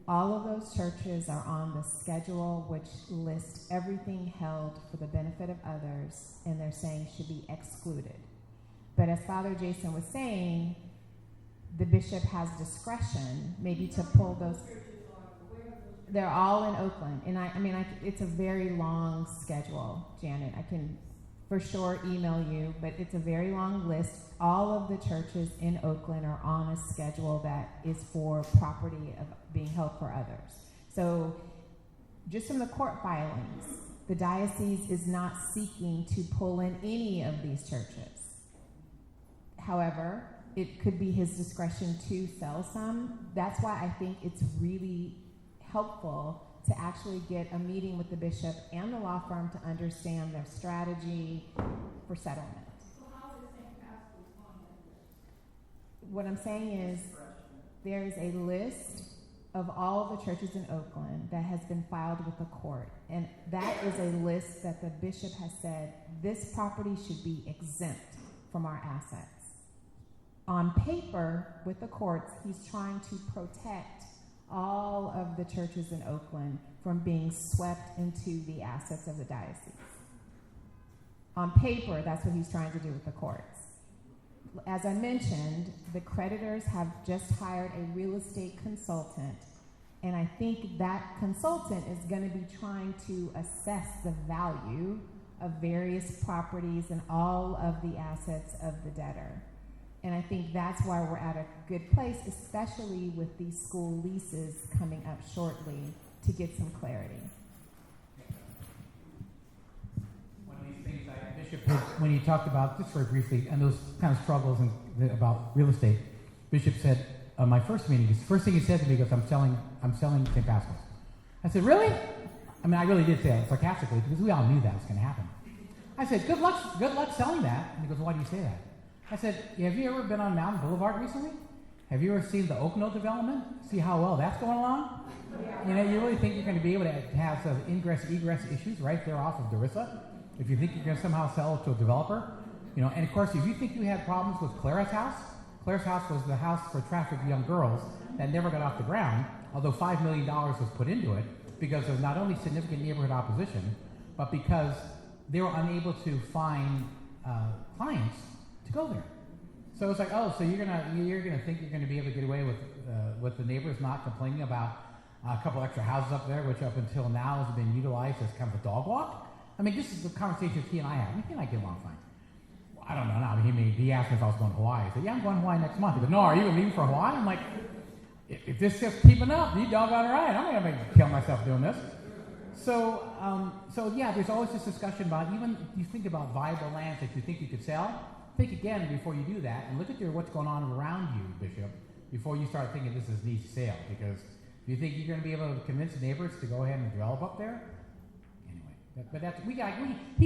All of those churches are on the schedule which lists everything held for the benefit of others, and they're saying should be excluded. But as Father Jason was saying, the bishop has discretion maybe to pull those. They're all in Oakland, and I mean, it's a very long schedule, Janet. I can for sure email you, but it's a very long list. All of the churches in Oakland are on a schedule that is for property of being held for others. So, just from the court filings, the diocese is not seeking to pull in any of these churches. However, it could be his discretion to sell some. That's why I think it's really helpful to actually get a meeting with the bishop and the law firm to understand their strategy for settlement. So how is St. Pastor's on that list? What I'm saying is there is a list of all the churches in Oakland that has been filed with the court, and that is a list that the bishop has said this property should be exempt from our assets. On paper, with the courts, he's trying to protect all of the churches in Oakland from being swept into the assets of the diocese. On paper, that's what he's trying to do with the courts. As I mentioned, the creditors have just hired a real estate consultant, and I think that consultant is going to be trying to assess the value of various properties and all of the assets of the debtor. And I think that's why we're at a good place, especially with these school leases coming up shortly, to get some clarity. One of these things Bishop, when he talked about, just very briefly, and those kind of struggles about real estate, Bishop said, my first meeting, the first thing he said to me was, I'm selling St. Pastor's. I said, really? I mean, I really did say that sarcastically, because we all knew that was going to happen. I said, good luck selling that. And he goes, why do you say that? I said, have you ever been on Mountain Boulevard recently? Have you ever seen the Oakland development? See how well that's going along? Yeah. You know, you really think you're going to be able to have some ingress-egress issues right there off of Darissa? If you think you're going to somehow sell it to a developer? You know, and of course, if you think you had problems with Clara's house was the house for trafficked young girls that never got off the ground, although $5 million was put into it because of not only significant neighborhood opposition, but because they were unable to find clients to go there. So it's like, oh, so you're gonna think you're gonna be able to get away with the neighbors not complaining about a couple extra houses up there, which up until now has been utilized as kind of a dog walk. I mean, this is the conversations he and I have. He and I get along fine. Well, I don't know now. He asked me if I was going to Hawaii. I said, yeah, I'm going to Hawaii next month. He goes, no, are you leaving for Hawaii? I'm like, if this keeps keeping up, you doggone right. I'm not going to kill myself doing this. So yeah, there's always this discussion about, even you think about viable lands that you think you could sell. Think again before you do that, and look at what's going on around you, Bishop, before you start thinking this is needs sale. Because if you think you're going to be able to convince neighbors to go ahead and develop up there, anyway. But that's he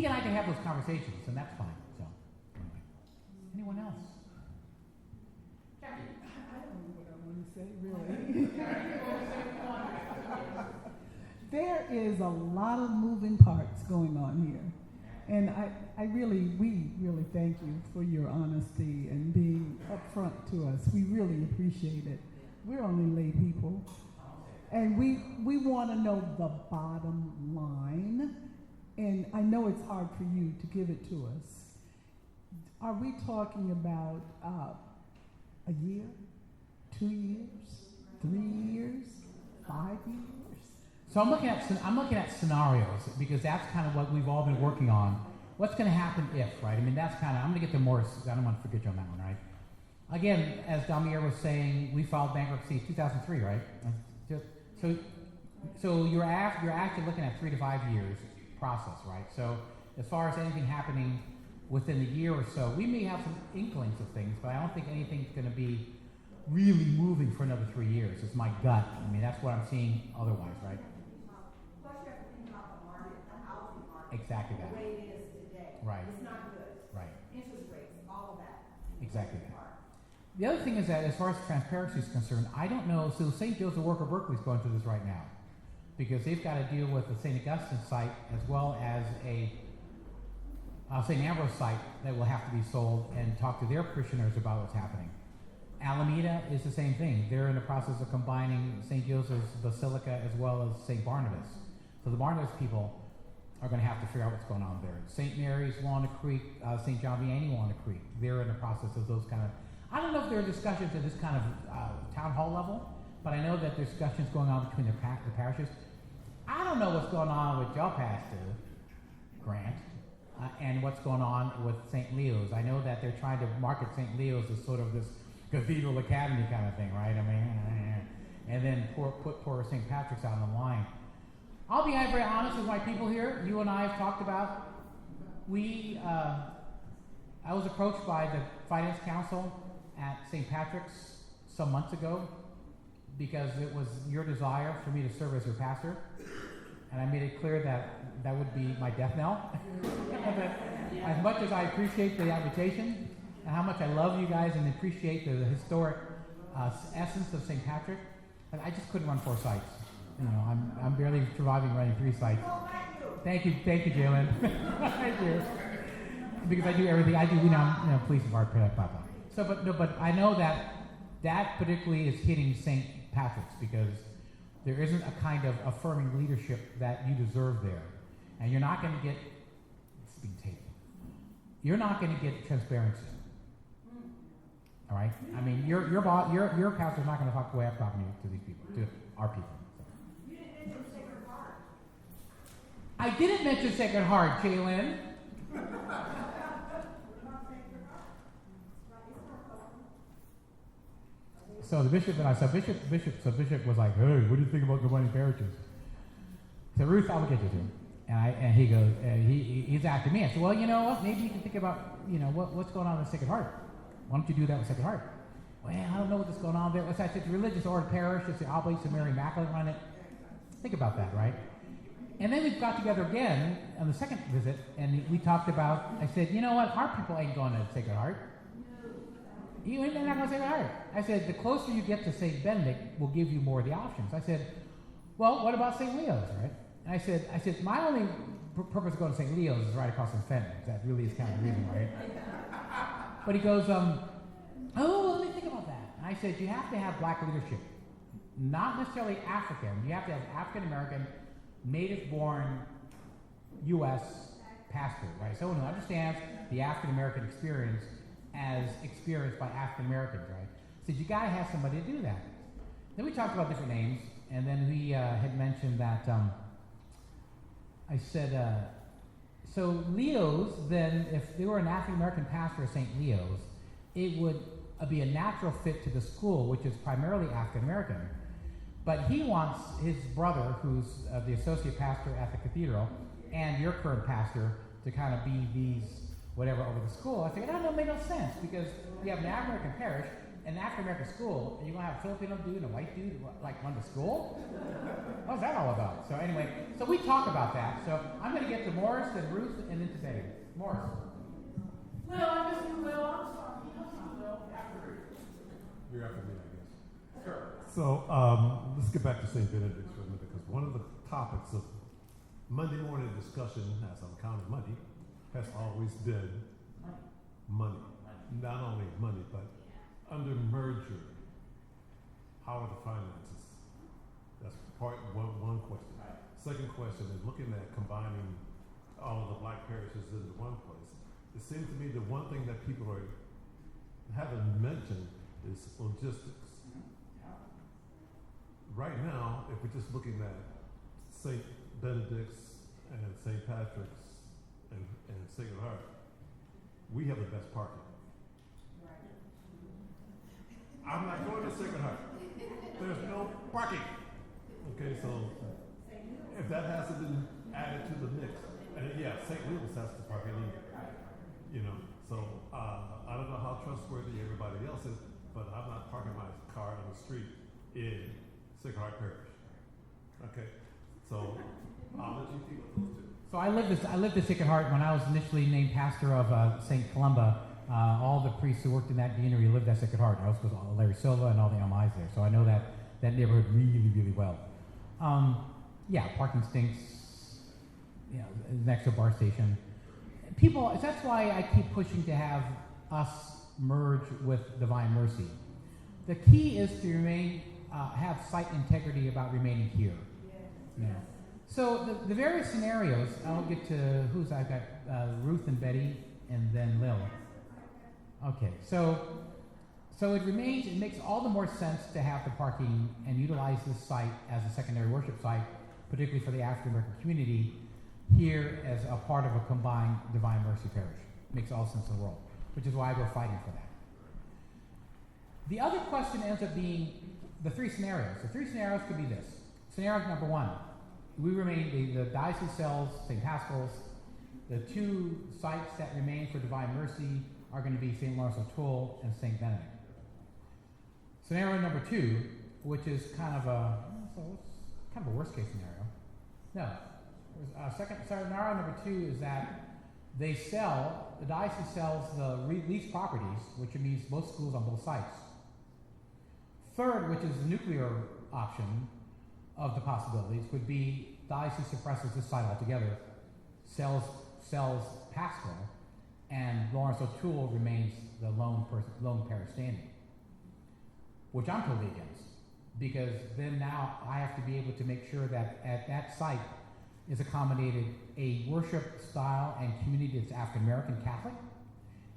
and I can have those conversations, and that's fine. So anyway, anyone else? Jackie. I don't know what I want to say, really. There is a lot of moving parts going on here. And we really thank you for your honesty and being upfront to us. We really appreciate it. We're only lay people. And we want to know the bottom line. And I know it's hard for you to give it to us. are we talking about a year, 2 years, 3 years, 5 years? So I'm looking at scenarios because that's kind of what we've all been working on. What's going to happen if, right? I mean, that's kind of, I'm going to get to Morris. I don't want to forget you on that one, right? Again, as Damier was saying, we filed bankruptcy 2003, right? So you're actually looking at 3 to 5 years process, right? So as far as anything happening within a year or so, we may have some inklings of things, but I don't think anything's going to be really moving for another 3 years. It's my gut. I mean, that's what I'm seeing otherwise, right? Plus, you have to think about the market, the housing market. Exactly that. The way it is today. Right. It's not good. Right. Interest rates, all of that. Exactly that. The other thing is that as far as transparency is concerned, I don't know, so St. Joseph Worker Berkeley is going through this right now because they've got to deal with the St. Augustine site as well as a St. Ambrose site that will have to be sold and talk to their parishioners about what's happening. Alameda is the same thing. They're in the process of combining St. Joseph's Basilica as well as St. Barnabas. So the Barnabas people are going to have to figure out what's going on there. St. Mary's, Walnut Creek, St. John Vianney, Walnut Creek. They're in the process of those kind of, I don't know if there are discussions at this kind of town hall level, but I know that there's discussions going on between the parishes. I don't know what's going on with Joe Pastor Grant and what's going on with St. Leo's. I know that they're trying to market St. Leo's as sort of this cathedral academy kind of thing, right? I mean, and then put poor St. Patrick's out on the line. I'll be very honest with my people here. You and I have talked about, I was approached by the Finance Council at St. Patrick's some months ago because it was your desire for me to serve as your pastor. And I made it clear that that would be my death knell. As much as I appreciate the invitation and how much I love you guys and appreciate the historic essence of St. Patrick, but I just couldn't run 4 sites. You know, I'm barely surviving running 3 sites. Thank you, Jalen. Thank you. Because I do everything. I do, police and fire, blah, blah. So, but I know that particularly is hitting St. Patrick's because there isn't a kind of affirming leadership that you deserve there, and you're not going to get. It's being taped. You're not going to get transparency. All right. I mean, your pastor's not going to talk the way I'm talking to these people, to our people. You didn't mention Sacred Heart. I didn't mention Sacred Heart, Jalen. So the bishop and I said, Bishop was like, hey, what do you think about combining parishes? So Ruth, I'll get you to him. And he goes, he's after me. I said, well, you know what? Maybe you can think about, what's going on with Sacred Heart. Why don't you do that with Sacred Heart? Well, I don't know what's going on there. What's that? It's a religious order parish. It's the Oblates of Mary Immaculate run it. Think about that, right? And then we got together again on the second visit, and we talked about, I said, you know what? Our people ain't going to Sacred Heart. You ain't not going to Sacred Heart. I said, the closer you get to St. Benedict will give you more of the options. I said, well, what about St. Leo's, right? And I said, my only purpose of going to St. Leo's is right across from Fenton. That really is kind of the reason, right? But he goes, let me think about that. And I said, you have to have black leadership. Not necessarily African. You have to have African-American, native-born U.S. pastor, right? Someone who understands the African-American experience as experienced by African Americans, right? So you got to have somebody to do that. Then we talked about different names, and then we had mentioned that. I said, so Leo's. Then, if they were an African American pastor of St. Leo's, it would be a natural fit to the school, which is primarily African American. But he wants his brother, who's the associate pastor at the cathedral, and your current pastor, to kind of be these. Whatever over the school. I figured, that make no sense because you have an African American parish, an African American school, and you're going to have a Filipino dude and a white dude run the school? What's that all about? So anyway, so we talk about that. So I'm going to get to Morris, then Ruth, and then to Betty. Morris. Well, I guess you will. I'm sorry. After You're after me, I guess. Sure. So let's get back to St. Benedict for a minute because one of the topics of Monday morning discussion, as I'm counting money, has always been money. Not only money, but under merger, how are the finances? That's part one question. Second question is looking at combining all of the black parishes into one place. it seems to me the one thing that people haven't mentioned is logistics. Right now, if we're just looking at St. Benedict's and St. Patrick's and Sacred Heart, we have the best parking. I'm not going to Sacred Heart. There's no parking. Okay, so if that hasn't been added to the mix, and yeah, St. Louis has to park illegally. You know, so I don't know how trustworthy everybody else is, but I'm not parking my car on the street in Sacred Heart Parish. Okay, so I'll let you deal with those two. So I lived at Sacred Heart when I was initially named pastor of St. Columba. All the priests who worked in that deanery lived at Sacred Heart. I was with Larry Silva and all the MIs there, so I know that neighborhood really, really well. Yeah, parking stinks. You know, next to a bar station. People. That's why I keep pushing to have us merge with Divine Mercy. The key is to remain, have site integrity about remaining here. Yeah. So the various scenarios. I'll get to who's I've got Ruth and Betty, and then Lil. Okay, so it remains. It makes all the more sense to have the parking and utilize this site as a secondary worship site, particularly for the African American community here as a part of a combined Divine Mercy Parish. Makes all sense in the world, which is why we're fighting for that. The other question ends up being the three scenarios. The three scenarios could be this. Scenario number one, we remain, the diocese sells St. Pascal's. The two sites that remain for Divine Mercy are going to be St. Lawrence O'Toole and St. Benedict. Scenario number two, which is kind of a worst case scenario. No. Scenario number two is that the diocese sells the leased properties, which means both schools on both sites. Third, which is the nuclear option of the possibilities, would be diocese suppresses this site altogether, sells Pastoral, and Lawrence O'Toole remains the lone parish standing, which I'm totally against, because then now I have to be able to make sure that at that site is accommodated a worship style and community that's African American Catholic,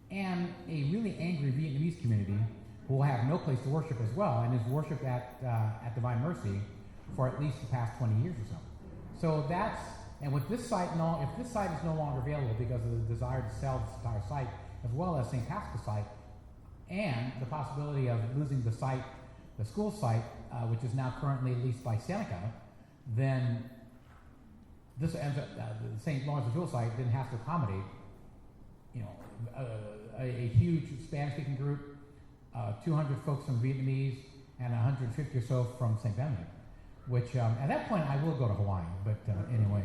and a really angry Vietnamese community who will have no place to worship as well, and is worshipped at Divine Mercy for at least the past 20 years or so. So that's, and with this site, if this site is no longer available because of the desire to sell this entire site, as well as St. Pascal's site, and the possibility of losing the site, the school site, which is now currently leased by Seneca, then this ends up, the St. Lawrence O'Toole site didn't have to accommodate, a huge Spanish-speaking group, 200 folks from Vietnamese, and 150 or so from St. Benedict, which at that point I will go to Hawaii, but anyway.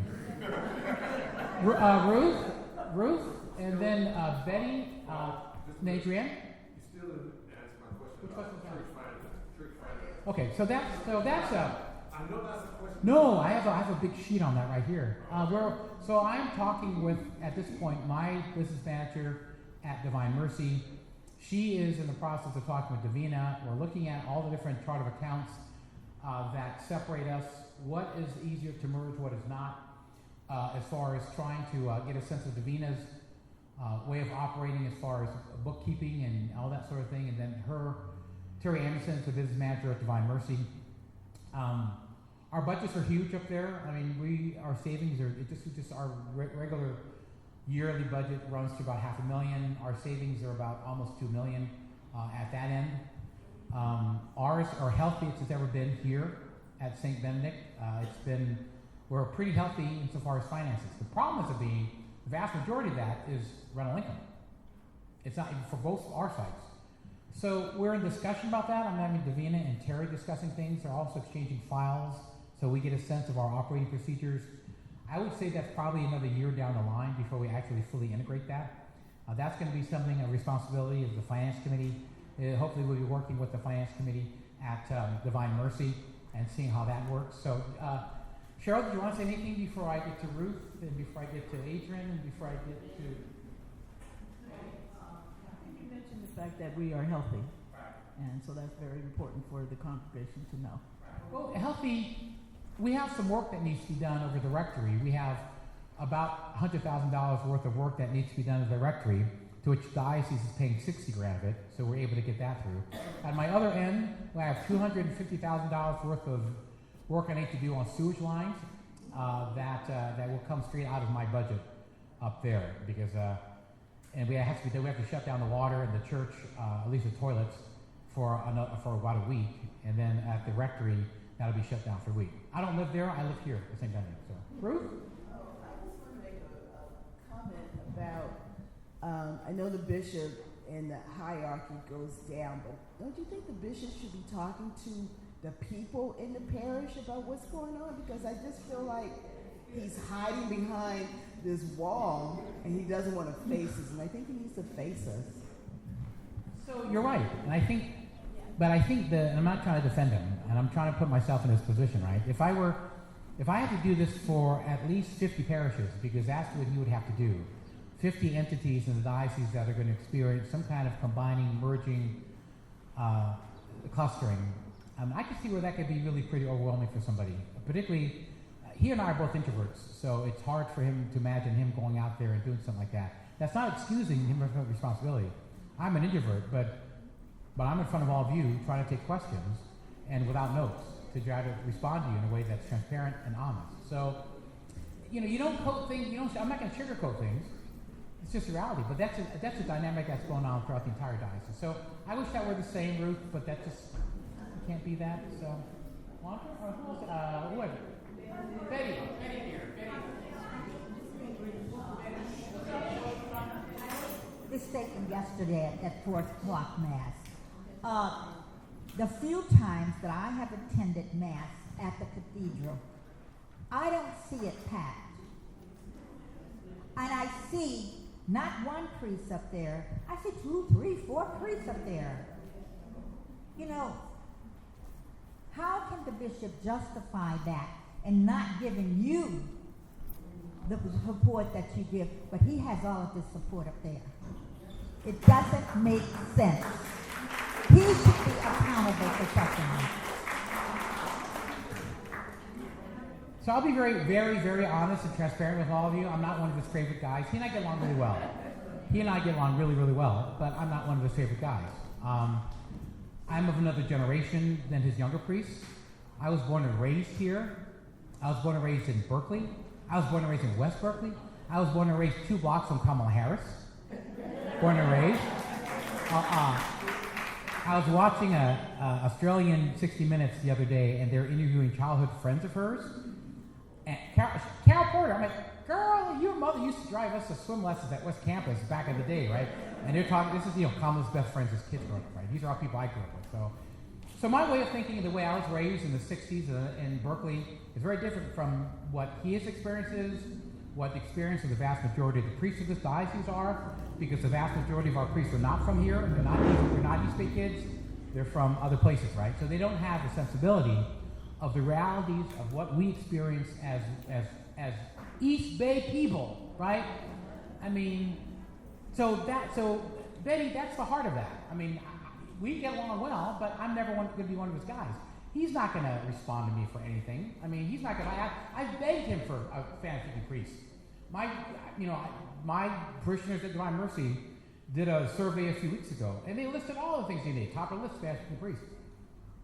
Ruth, and then Betty, and Adrienne. You still didn't answer my question. Which question was that? Church finance. Okay, so that's a. I know that's a question. No, I have a big sheet on that right here. So I'm talking with, at this point, my business manager at Divine Mercy. She is in the process of talking with Davina. We're looking at all the different chart of accounts that separate us. What is easier to merge, what is not, as far as trying to get a sense of Davina's way of operating as far as bookkeeping and all that sort of thing. And then Terry Anderson is the business manager at Divine Mercy. Our budgets are huge up there. I mean, our savings are just our regular yearly budget runs to about $500,000. Our savings are about almost $2 million at that end. Ours are healthiest it's ever been here at St. Benedict. We're pretty healthy insofar as finances. The problem is being the vast majority of that is rental income. It's not even for both our sites. So we're in discussion about that. I'm having Davina and Terry discussing things. They're also exchanging files so we get a sense of our operating procedures. I would say that's probably another year down the line before we actually fully integrate that. That's going to be something, a responsibility of the Finance Committee. Hopefully we'll be working with the Finance Committee at Divine Mercy and seeing how that works. So, Cheryl, do you want to say anything before I get to Ruth, and before I get to Adrian, and before I get to... I think you mentioned the fact that we are healthy, and so that's very important for the congregation to know. Well, healthy, we have some work that needs to be done over the rectory. We have about $100,000 worth of work that needs to be done in the rectory, to which the diocese is paying 60 grand of it, so we're able to get that through. At my other end, I have $250,000 worth of work I need to do on sewage lines that will come straight out of my budget up there, because and we have to shut down the water in the church, at least the toilets, for about a week, and then at the rectory that'll be shut down for a week. I don't live there; I live here at St. Benedict. So, Ruth. I just want to make a comment about, I know the bishop and the hierarchy goes down, but don't you think the bishop should be talking to the people in the parish about what's going on? Because I just feel like he's hiding behind this wall and he doesn't want to face us, and I think he needs to face us. So you're right, and I think and I'm not trying to defend him, and I'm trying to put myself in his position, right? If I had to do this for at least 50 parishes, because that's what he would have to do, 50 entities in the diocese that are going to experience some kind of combining, merging, clustering, I can see where that could be really pretty overwhelming for somebody. Particularly, he and I are both introverts, so it's hard for him to imagine him going out there and doing something like that. That's not excusing him from responsibility. I'm an introvert, but I'm in front of all of you trying to take questions and without notes to try to respond to you in a way that's transparent and honest. So, you don't coat things. I'm not going to sugarcoat things. It's just a reality. But that's a dynamic that's going on throughout the entire diocese. So I wish that were the same, Ruth, but that just can't be that. So, Monica or whoever. Betty here. This statement yesterday at 4 o'clock Mass. The few times that I have attended Mass at the cathedral, I don't see it packed. And I see not one priest up there, I see 2, 3, 4 priests up there. How can the bishop justify that and not giving you the support that you give, but he has all of this support up there? It doesn't make sense. He should be accountable for something. So I'll be very, very, very honest and transparent with all of you. I'm not one of his favorite guys. He and I get along really well. Really, really well, but I'm not one of his favorite guys. I'm of another generation than his younger priests. I was born and raised here. I was born and raised in Berkeley. I was born and raised in West Berkeley. I was born and raised 2 blocks from Kamala Harris. Born and raised. I was watching a Australian 60 Minutes the other day, and they're interviewing childhood friends of hers. And Carol Porter, I'm like, girl, your mother used to drive us to swim lessons at West Campus back in the day, right? And they're talking, this is, Kamala's best friends as kids growing up, right? These are all people I grew up with. So my way of thinking and the way I was raised in the 60s in Berkeley is very different from what his experience is, what the experience of the vast majority of the priests of this diocese are, because the vast majority of our priests are not from here. They're not East Bay kids. They're from other places, right? So they don't have the sensibility of the realities of what we experience as East Bay people, right? So Betty, that's the heart of that. We get along well, but I'm never going to be one of his guys. He's not going to respond to me for anything. He's not going to. I've begged him for a fantasy priest. My parishioners at Divine Mercy did a survey a few weeks ago, and they listed all the things they need. Top of the list, fantasy priest.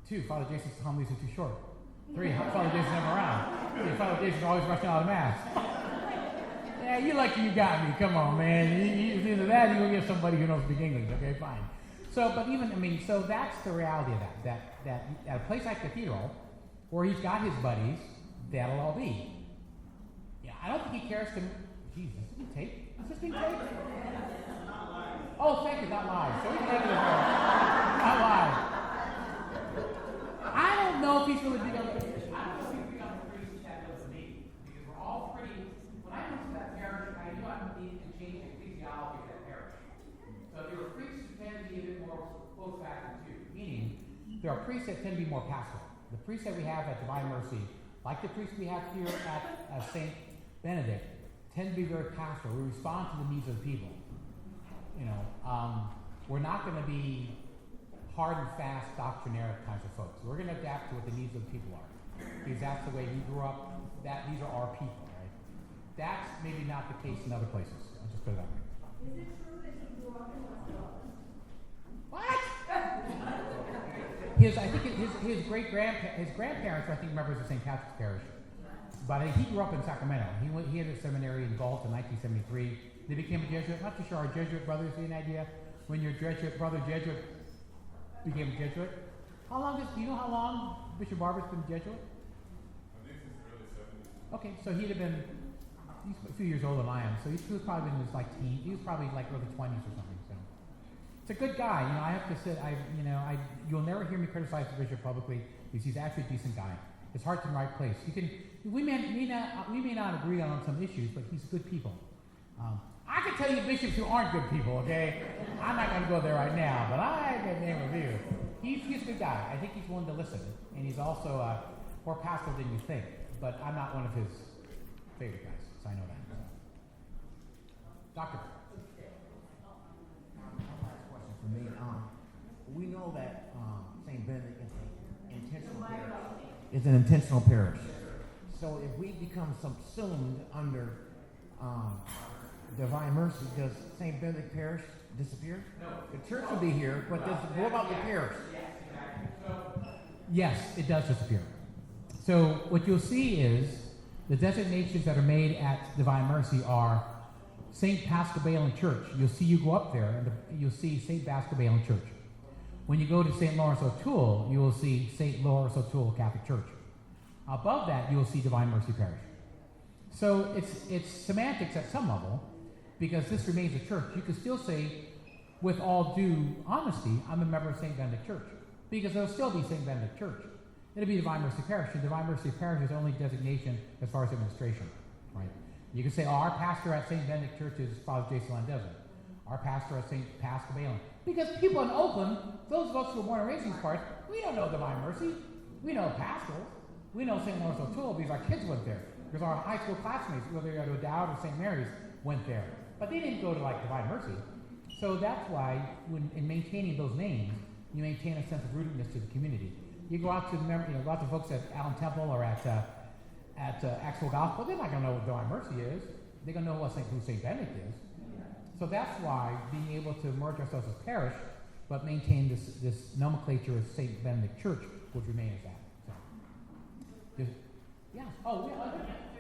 2, Father Jason's homilies are too short. 3, Father Jason's never around. 4, Father Jason's always rushing out of Mass. Yeah, you lucky you got me. Come on, man. It's either that or you will get somebody who knows speak English. Okay, fine. So, but even, so that's the reality of that at a place like Cathedral, where he's got his buddies, that'll all be. Yeah, I don't think he cares to, Jesus, is this being taped? Is this being taped? Oh, thank you, not live. So we can take it as not live. I don't know if he's really big on the priest that doesn't me, because we're all pretty, when I went to that parish, I knew I would need to change the ecclesiology of that parish. So there were priests who tend to be a bit more close back too, meaning there are priests that tend to be more pastoral. The priests that we have at Divine Mercy, like the priests we have here at St. Benedict, tend to be very pastoral. We respond to the needs of the people. We're not going to be hard and fast doctrinaire kinds of folks. We're going to adapt to what the needs of the people are, because that's the way we grew up. These are our people, right? That's maybe not the case in other places. I'll just put it that way. Is it true that he grew up in West Oakland? What? I think his grandparents, I think, members of St. Patrick's Parish. But he grew up in Sacramento. He had a seminary in Galt in 1973. They became a Jesuit. Not too sure. Are Jesuit brothers any idea when your Jesuit brother Jesuit became a Jesuit? Do you know how long Bishop Barber's been a Jesuit? I think since the early 70s. Okay, so he's a few years older than I am. So he was probably in his teens. He was probably early 20s or something. So it's a good guy. I have to say, you'll never hear me criticize the bishop publicly because he's actually a decent guy. His heart's in the right place. We may not agree on some issues, but he's good people. I can tell you bishops who aren't good people, okay? I'm not going to go there right now, but I can name a few. He's a good guy. I think he's willing to listen, and he's also more pastoral than you think, but I'm not one of his favorite guys, so I know that. Doctor. Question for me. We know that St. Benedict is an intentional parish. So if we become subsumed under divine mercy, does St. Benedict Parish disappear? No. The church will be here, but what about the parish? Yes, it does disappear. So what you'll see is the designations that are made at Divine Mercy are St. Paschal Church. You go up there, and you'll see St. Paschal Church. When you go to St. Lawrence O'Toole, you will see St. Lawrence O'Toole Catholic Church. Above that, you will see Divine Mercy Parish. So it's semantics at some level, because this remains a church. You can still say, with all due honesty, I'm a member of St. Benedict Church, because it'll still be St. Benedict Church. It'll be Divine Mercy Parish, and Divine Mercy Parish is the only designation as far as administration, right? You can say, our pastor at St. Benedict Church is Father Jason Landezza. Our pastor at St. Paschal Balen. Because people in Oakland, those of us who were born and raised in these parts, we don't know Divine Mercy. We know Paschal. We know St. Lawrence O'Toole because our kids went there. Because our high school classmates, whether they go to Dowd or St. Mary's, went there. But they didn't go to Divine Mercy. So that's why, in maintaining those names, you maintain a sense of rootedness to the community. You go out to lots of folks at Allen Temple or at Axel Gospel, they're not going to know what Divine Mercy is. They're going to know who St. Benedict is. So that's why being able to merge ourselves as parish, but maintain this nomenclature as St. Benedict Church would remain as that. So, yes. Oh,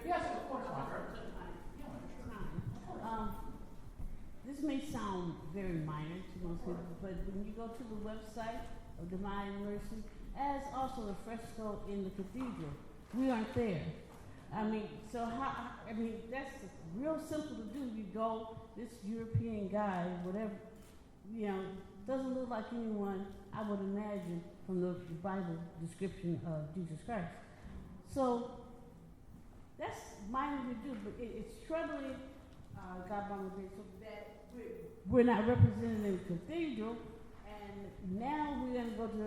yes, of course, Margaret. This may sound very minor to most people, but when you go to the website of Divine Mercy, as also the fresco in the cathedral, we aren't there. That's real simple to do. You go, this European guy, whatever, doesn't look like anyone I would imagine from the Bible description of Jesus Christ. So that's minor to do, but it's troubling, God Bangladesh, so that we're not represented in the cathedral, and now we're going to go to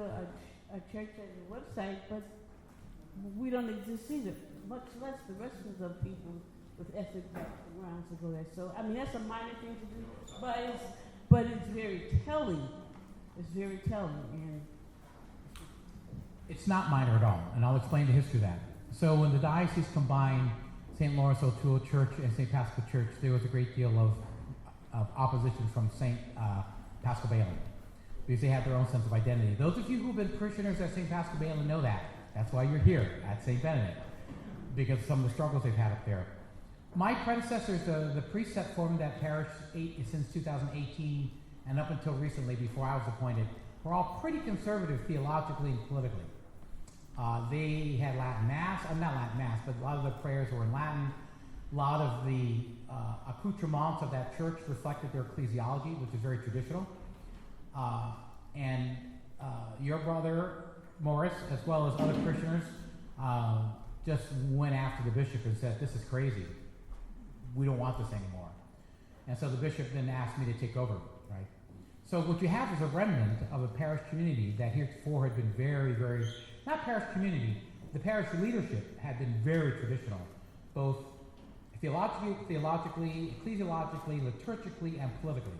a church as a website, but we don't exist either, much less the rest of the people with ethnic backgrounds to go there. So, that's a minor thing to do, but it's very telling. It's very telling. And it's not minor at all, and I'll explain the history of that. So when the diocese combined St. Lawrence O'Toole Church and St. Paschal Church, there was a great deal of opposition from St. Paschal Balen, because they had their own sense of identity. Those of you who've been parishioners at St. Paschal Balen know that. That's why you're here at St. Benedict, because of some of the struggles they've had up there. My predecessors, the priests that formed that parish since 2018 and up until recently, before I was appointed, were all pretty conservative theologically and politically. They had Latin Mass, not Latin Mass, but a lot of the prayers were in Latin. A lot of the accoutrements of that church reflected their ecclesiology, which is very traditional. And your brother, Morris, as well as other parishioners, just went after the bishop and said, this is crazy. We don't want this anymore. And so the bishop then asked me to take over, right? So what you have is a remnant of a parish community that heretofore had been very, very, not parish community, the parish leadership had been very traditional, both theologically, ecclesiologically, liturgically, and politically.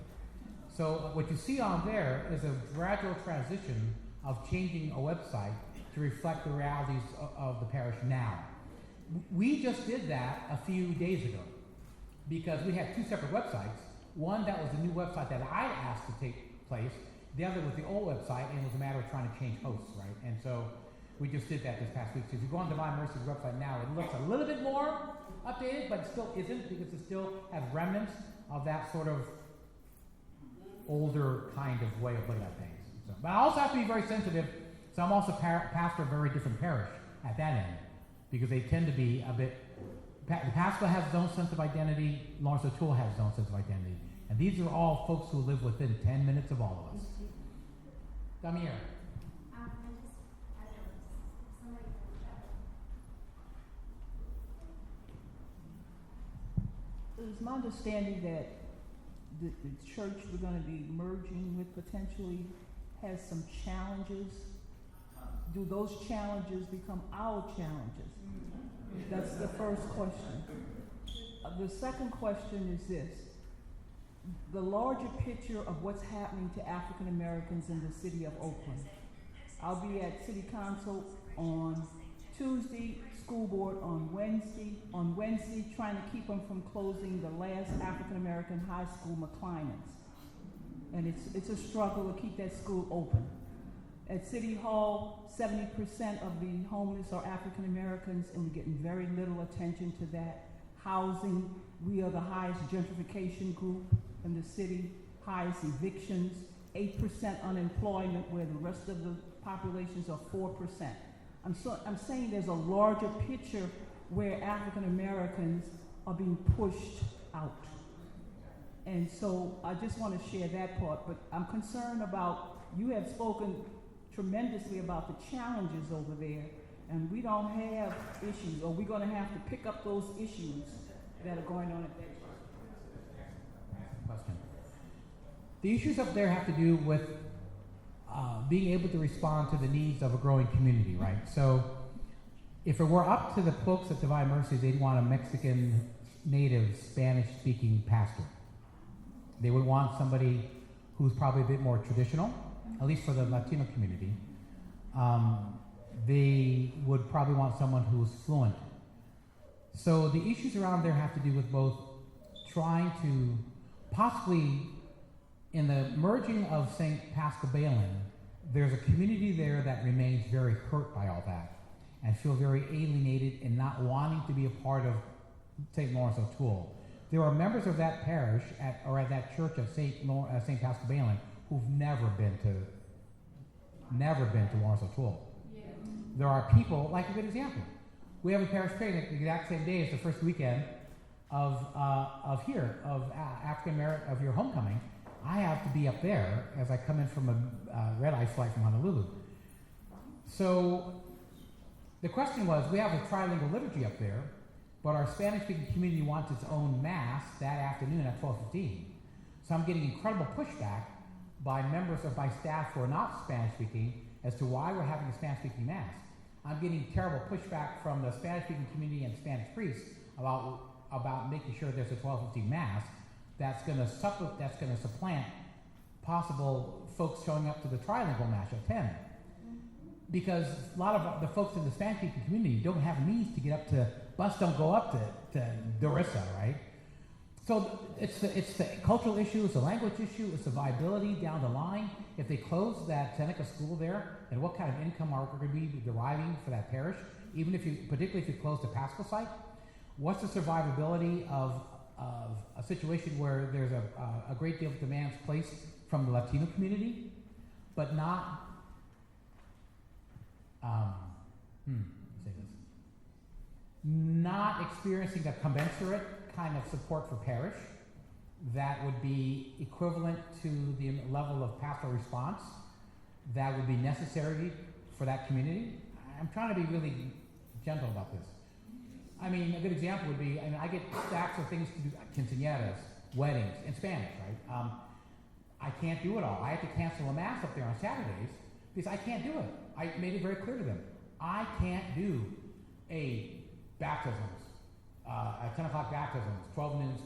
So what you see on there is a gradual transition of changing a website to reflect the realities of the parish now. We just did that a few days ago. because we had two separate websites. One that was the new website that I asked to take place. The other was the old website, and it was a matter of trying to change hosts, right? And so we just did that this past week. So if you go on Divine Mercy's website now, it looks a little bit more updated, but it still isn't, because it still has remnants of that sort of older kind of way of looking at things. So, but I also have to be very sensitive. So I'm also pastor of a very different parish at that end, because they tend to be a bit. The Pastoral has its own sense of identity. Lawrence O'Toole has its own sense of identity, and these are all folks who live within 10 minutes of all of us. Damir. It's my understanding that the church we're going to be merging with potentially has some challenges. Do those challenges become our challenges? That's the first question. The second question is this. The larger picture of what's happening to African Americans in the city of Oakland. I'll be at City Council on Tuesday, school board on Wednesday. On Wednesday, trying to keep them from closing the last African American high school, McClinans. And it's a struggle to keep that school open. At City Hall, 70% of the homeless are African Americans, and we're getting very little attention to that. Housing, we are the highest gentrification group in the city, highest evictions, 8% unemployment, where the rest of the populations are 4%. I'm saying there's a larger picture where African Americans are being pushed out. And so I just want to share that part, but I'm concerned about, you have spoken tremendously about the challenges over there, and we don't have issues, or we're going to have to pick up those issues that are going on at that Question. The issues up there have to do with being able to respond to the needs of a growing community, right? So if it were up to the folks at Divine Mercy, they'd want a Mexican native Spanish-speaking pastor. They would want somebody who's probably a bit more traditional, at least for the Latino community. They would probably want someone who's fluent. So the issues around there have to do with both trying to possibly, in the merging of St. Pascal Balin, there's a community there that remains very hurt by all that and feel very alienated and not wanting to be a part of St. Lawrence O'Toole. There are members of that parish at that church at St. Pascal Balin who've never been to Lawrence O'Toole. Yeah. There are people, like a good example. We have a parish training the exact same day as the first weekend of African American of your homecoming. I have to be up there as I come in from a red-eye flight from Honolulu. So the question was, we have a trilingual liturgy up there, but our Spanish-speaking community wants its own mass that afternoon at 12:15. So I'm getting incredible pushback by members of my staff who are not Spanish-speaking as to why we're having a Spanish-speaking mass. I'm getting terrible pushback from the Spanish-speaking community and Spanish priests about making sure there's a 12:15 mass that's going to supplant possible folks showing up to the trilingual mass at 10. Because a lot of the folks in the Spanish-speaking community don't have means to get up to, bus don't go up to Dorissa, right? So it's the cultural issue, it's the language issue, it's the viability down the line. If they close that Seneca school there, then what kind of income are we going to be deriving for that parish? Particularly if you close the Paschal site, what's the survivability of a situation where there's a great deal of demands placed from the Latino community, but not not experiencing a commensurate kind of support for parish that would be equivalent to the level of pastoral response that would be necessary for that community. I'm trying to be really gentle about this. I mean, a good example would be, I get stacks of things to do, quinceañeras, weddings, in Spanish, right? I can't do it all. I have to cancel a mass up there on Saturdays because I can't do it. I made it very clear to them. I can't do a baptisms, at 10 o'clock baptisms, 12 noon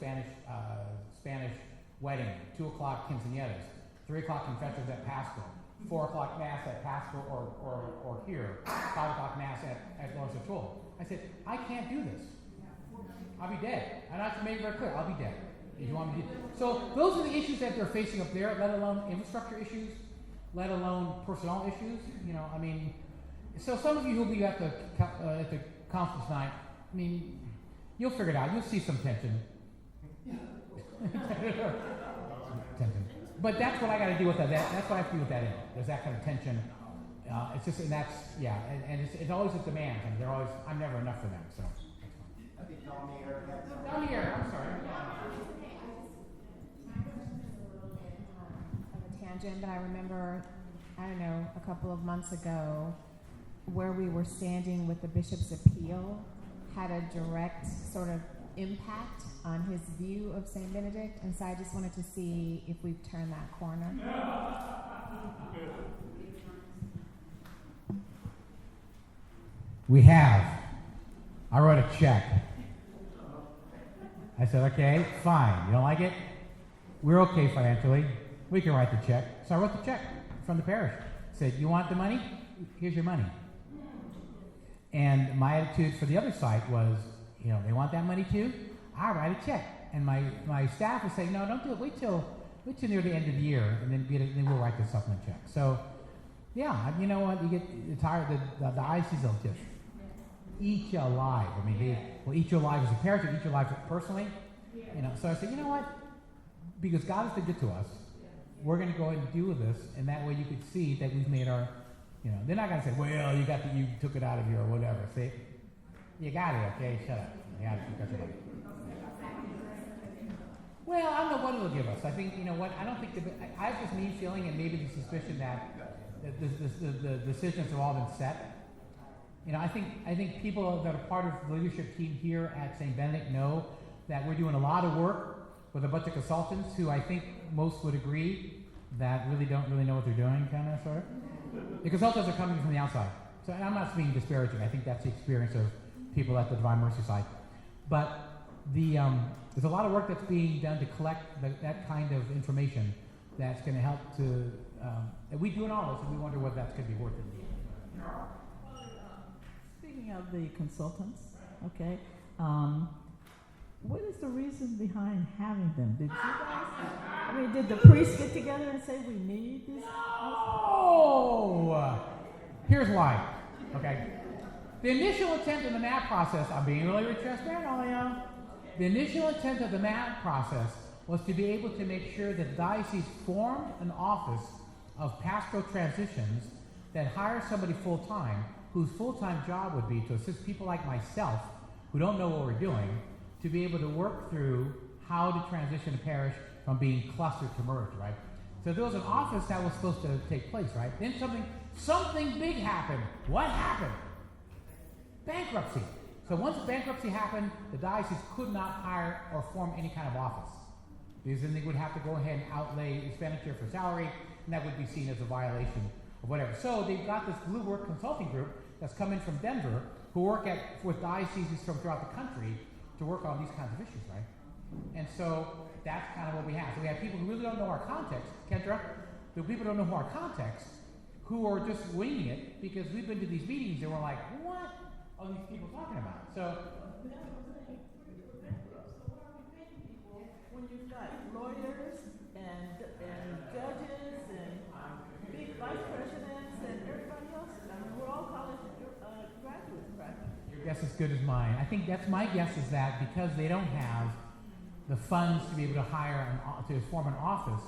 Spanish wedding, 2 o'clock quinceañeras, 3 o'clock confessions at Pastoral, 4 o'clock mass at Pastoral or here, 5 o'clock mass at Lawrence O'Toole. I said, I can't do this. I'll be dead. And I have to make it very clear, I'll be dead. If you want me to. So those are the issues that they're facing up there, let alone infrastructure issues, let alone personnel issues. You know, I mean, so some of you who'll be at the conference tonight, I mean, you'll figure it out. You'll see some tension. But that's what I got to deal with. That's what I have to do with that. There's that kind of tension. It's just, and that's, yeah, and it's always a demand. I mean, they're always, I'm never enough for them. So. I think Dominier. Down here, I'm sorry. Tangent, but I remember, I don't know, a couple of months ago, where we were standing with the bishop's appeal had a direct sort of impact on his view of St. Benedict, and so I just wanted to see if we've turned that corner. We have. I wrote a check. I said, okay, fine. You don't like it? We're okay financially. We can write the check. So I wrote the check from the parish. Said, you want the money? Here's your money. And my attitude for the other side was, you know, they want that money too? I'll write a check. And my staff was saying, no, don't do it. Wait till near the end of the year, and then we'll write the supplement check. So, yeah, you know what? You get tired. The diocese will just eat you alive. I mean, they will eat you alive as a parish, they'll eat you alive personally. You know. So I said, you know what? Because God has been good to us, we're going to go ahead and deal with this, and that way you could see that we've made our, you know, they're not going to say, well, you took it out of here or whatever. See, you got it, okay? Shut up. You got it. You got your money. Well, I don't know what it'll give us. I think, you know what, I don't think, I have this mean feeling and maybe the suspicion that the decisions have all been set. You know, I think people that are part of the leadership team here at St. Benedict know that we're doing a lot of work with a bunch of consultants who I think most would agree that really don't really know what they're doing, kind of, sort of. The consultants are coming from the outside. So I'm not being disparaging. I think that's the experience of people at the Divine Mercy side. But there's a lot of work that's being done to collect that kind of information that's going to help to, that we do in all this, and we wonder what that's going to be worth in the end. Speaking of the consultants, okay, what is the reason behind having them? Did you guys, did the priests get together and say we need this? Oh! Here's why, okay? The initial intent of the MAP process, I'm being really transparent, all y'all. The initial intent of the MAP process was to be able to make sure that the diocese formed an office of pastoral transitions that hires somebody full-time, whose full-time job would be to assist people like myself, who don't know what we're doing, to be able to work through how to transition a parish from being clustered to merged, right? So there was an office that was supposed to take place, right? Then something big happened. What happened? Bankruptcy. So once bankruptcy happened, the diocese could not hire or form any kind of office, because then they would have to go ahead and outlay expenditure for salary, and that would be seen as a violation of whatever. So they've got this Blue Work consulting group that's come in from Denver, who work with dioceses from throughout the country to work on these kinds of issues, right? And so that's kind of what we have. So we have people who really don't know our context. Kendra, the people who don't know our context, who are just winging it, because we've been to these meetings and we're like, what are these people talking about? So when you've got lawyers and judges and big vice presidents and everybody else, we're all college graduates, practically. your guess is as good as mine. I think that's my guess, is that because they don't have the funds to be able to hire to form an office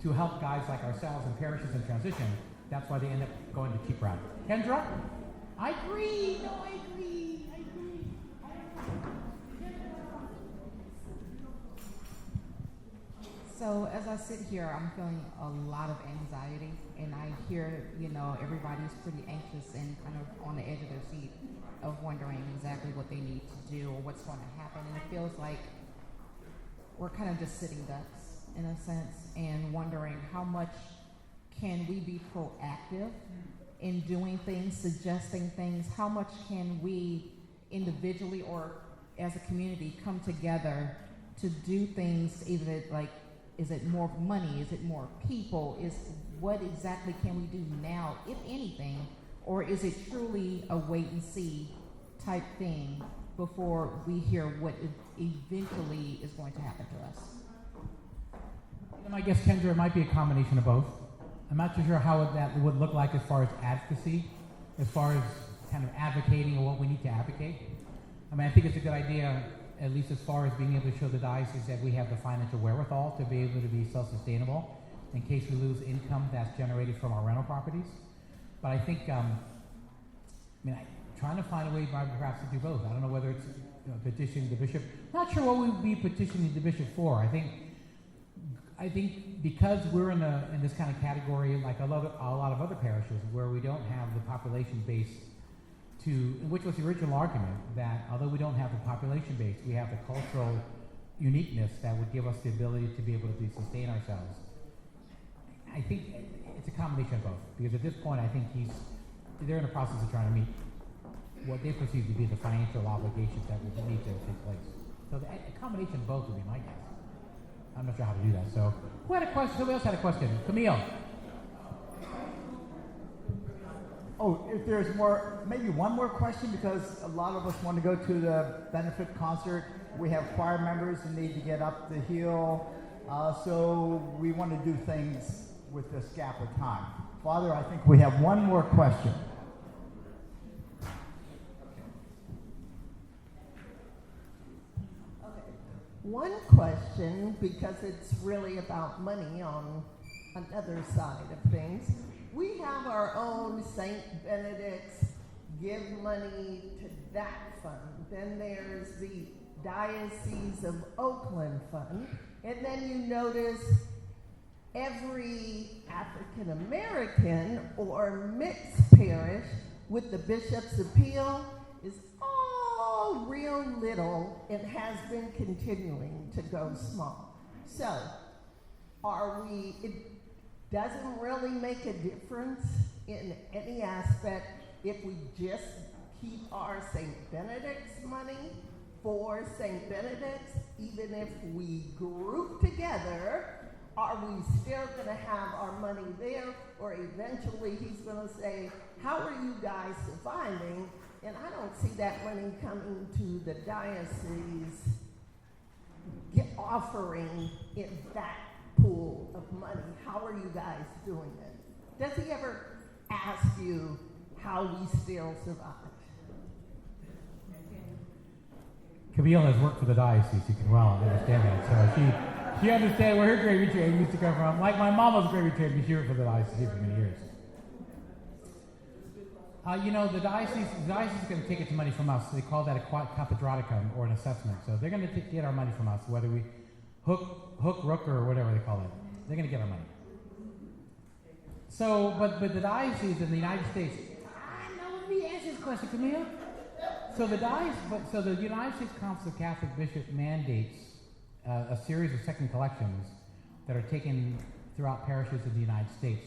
to help guys like ourselves and parishes in transition, that's why they end up going the cheap route. Kendra? I agree. No, I agree. So as I sit here, I'm feeling a lot of anxiety, and I hear, everybody's pretty anxious and kind of on the edge of their seat of wondering exactly what they need to do or what's going to happen. And it feels like we're kind of just sitting ducks in a sense and wondering how much can we be proactive in doing things, suggesting things. How much can we individually or as a community come together to do things, either like, is it more money? Is it more people? What exactly can we do now, if anything? Or is it truly a wait and see type thing before we hear what eventually is going to happen to us? I guess, Kendra, it might be a combination of both. I'm not too sure how that would look like as far as advocacy, as far as kind of advocating or what we need to advocate. I mean, I think it's a good idea, at least as far as being able to show the diocese that we have the financial wherewithal to be able to be self-sustainable in case we lose income that's generated from our rental properties. But I think, trying to find a way perhaps to do both. I don't know whether it's petitioning the bishop. Not sure what we would be petitioning the bishop for. I think because we're in this kind of category, like a lot of other parishes, where we don't have the population base which was the original argument, that although we don't have the population base, we have the cultural uniqueness that would give us the ability to be able to sustain ourselves. I think it's a combination of both, because at this point, I think they're in the process of trying to meet what they perceive to be the financial obligations that would need to take place. So a combination of both would be my guess. I'm not sure how to do that. So, who had a question? Somebody else had a question. Camille. Oh, if there's more, maybe one more question, because a lot of us want to go to the benefit concert. We have choir members who need to get up the hill. So we want to do things with this gap of time. Father, I think we have one more question. One question, because it's really about money on another side of things. We have our own St. Benedict's Give Money to That Fund. Then there's the Diocese of Oakland Fund. And then you notice every African American or mixed parish with the Bishop's Appeal is all real little and has been continuing to go small. So, it doesn't really make a difference in any aspect if we just keep our St. Benedict's money for St. Benedict's, even if we group together. Are we still going to have our money there, or eventually he's going to say, how are you guys surviving? And I don't see that money coming to the diocese offering in that pool of money. How are you guys doing it? Does he ever ask you how we still survive? Camille has worked for the diocese, you can well understand that. So she understands where her gravy train used to come from. Like my mama's gravy train, she worked for the diocese for many years. The diocese is going to take its money from us. They call that a capidraticum, or an assessment. So they're going to get our money from us, whether we hook, rook, or whatever they call it. They're going to get our money. So, but the diocese in the United States, let me answer this question, Camille. So the United States Council of Catholic Bishops mandates a series of second collections that are taken throughout parishes in the United States.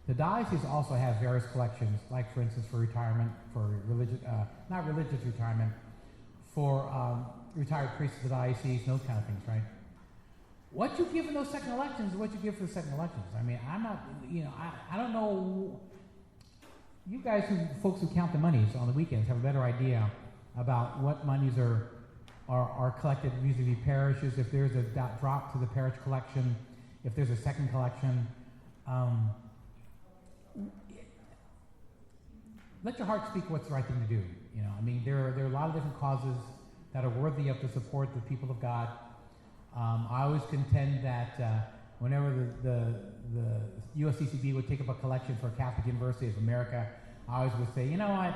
The diocese also have various collections, like for instance for retirement, for religious, not religious retirement, for retired priests of the diocese, and those kind of things, right? What you give in those second elections is what you give for the second elections. I mean, I'm not, I don't know. You guys, folks who count the monies on the weekends, have a better idea about what monies are collected vis-a-vis parishes. If there's a drop to the parish collection, if there's a second collection, let your heart speak what's the right thing to do. There are a lot of different causes that are worthy of the support of the people of God. I always contend that whenever the USCCB would take up a collection for Catholic University of America, I always would say, you know what,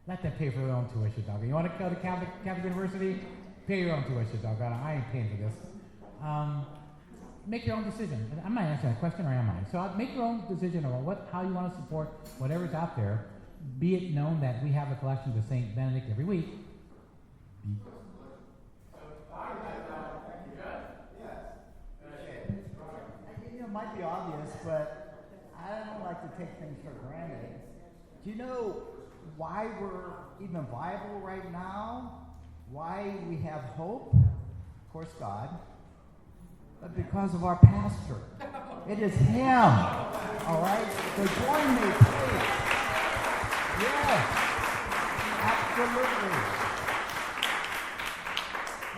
let them pay for their own tuition, dog. You want to go to Catholic University? Pay your own tuition, dog. I ain't paying for this. Make your own decision. I'm not answering that question, or am I? So make your own decision about how you want to support whatever's out there. Be it known that we have a collection to St. Benedict every week. It might be obvious, but I don't like to take things for granted. Do you know why we're even viable right now? Why we have hope? Of course, God. But because of our pastor. It is him. All right? So join me, please. Yes. Absolutely.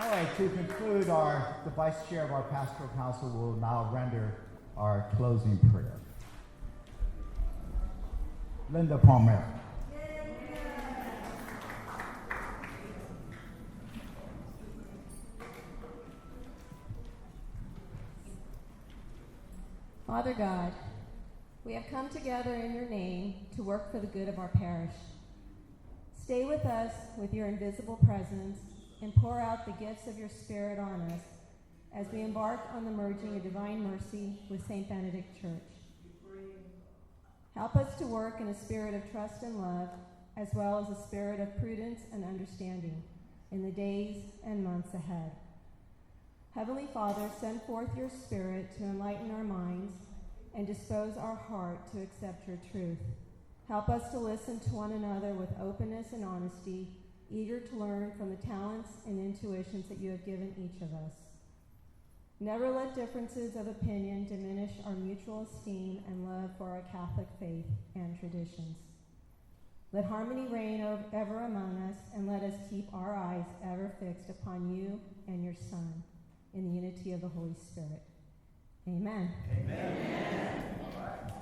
All right, to conclude, the Vice Chair of our Pastoral Council will now render our closing prayer. Linda Palmer. Father God, we have come together in your name to work for the good of our parish. Stay with us with your invisible presence and pour out the gifts of your Spirit on us as we embark on the merging of divine mercy with St. Benedict Church. Help us to work in a spirit of trust and love, as well as a spirit of prudence and understanding in the days and months ahead. Heavenly Father, send forth your Spirit to enlighten our minds and dispose our heart to accept your truth. Help us to listen to one another with openness and honesty, eager to learn from the talents and intuitions that you have given each of us. Never let differences of opinion diminish our mutual esteem and love for our Catholic faith and traditions. Let harmony reign ever among us, and let us keep our eyes ever fixed upon you and your Son, in the unity of the Holy Spirit. Amen. Amen. All right.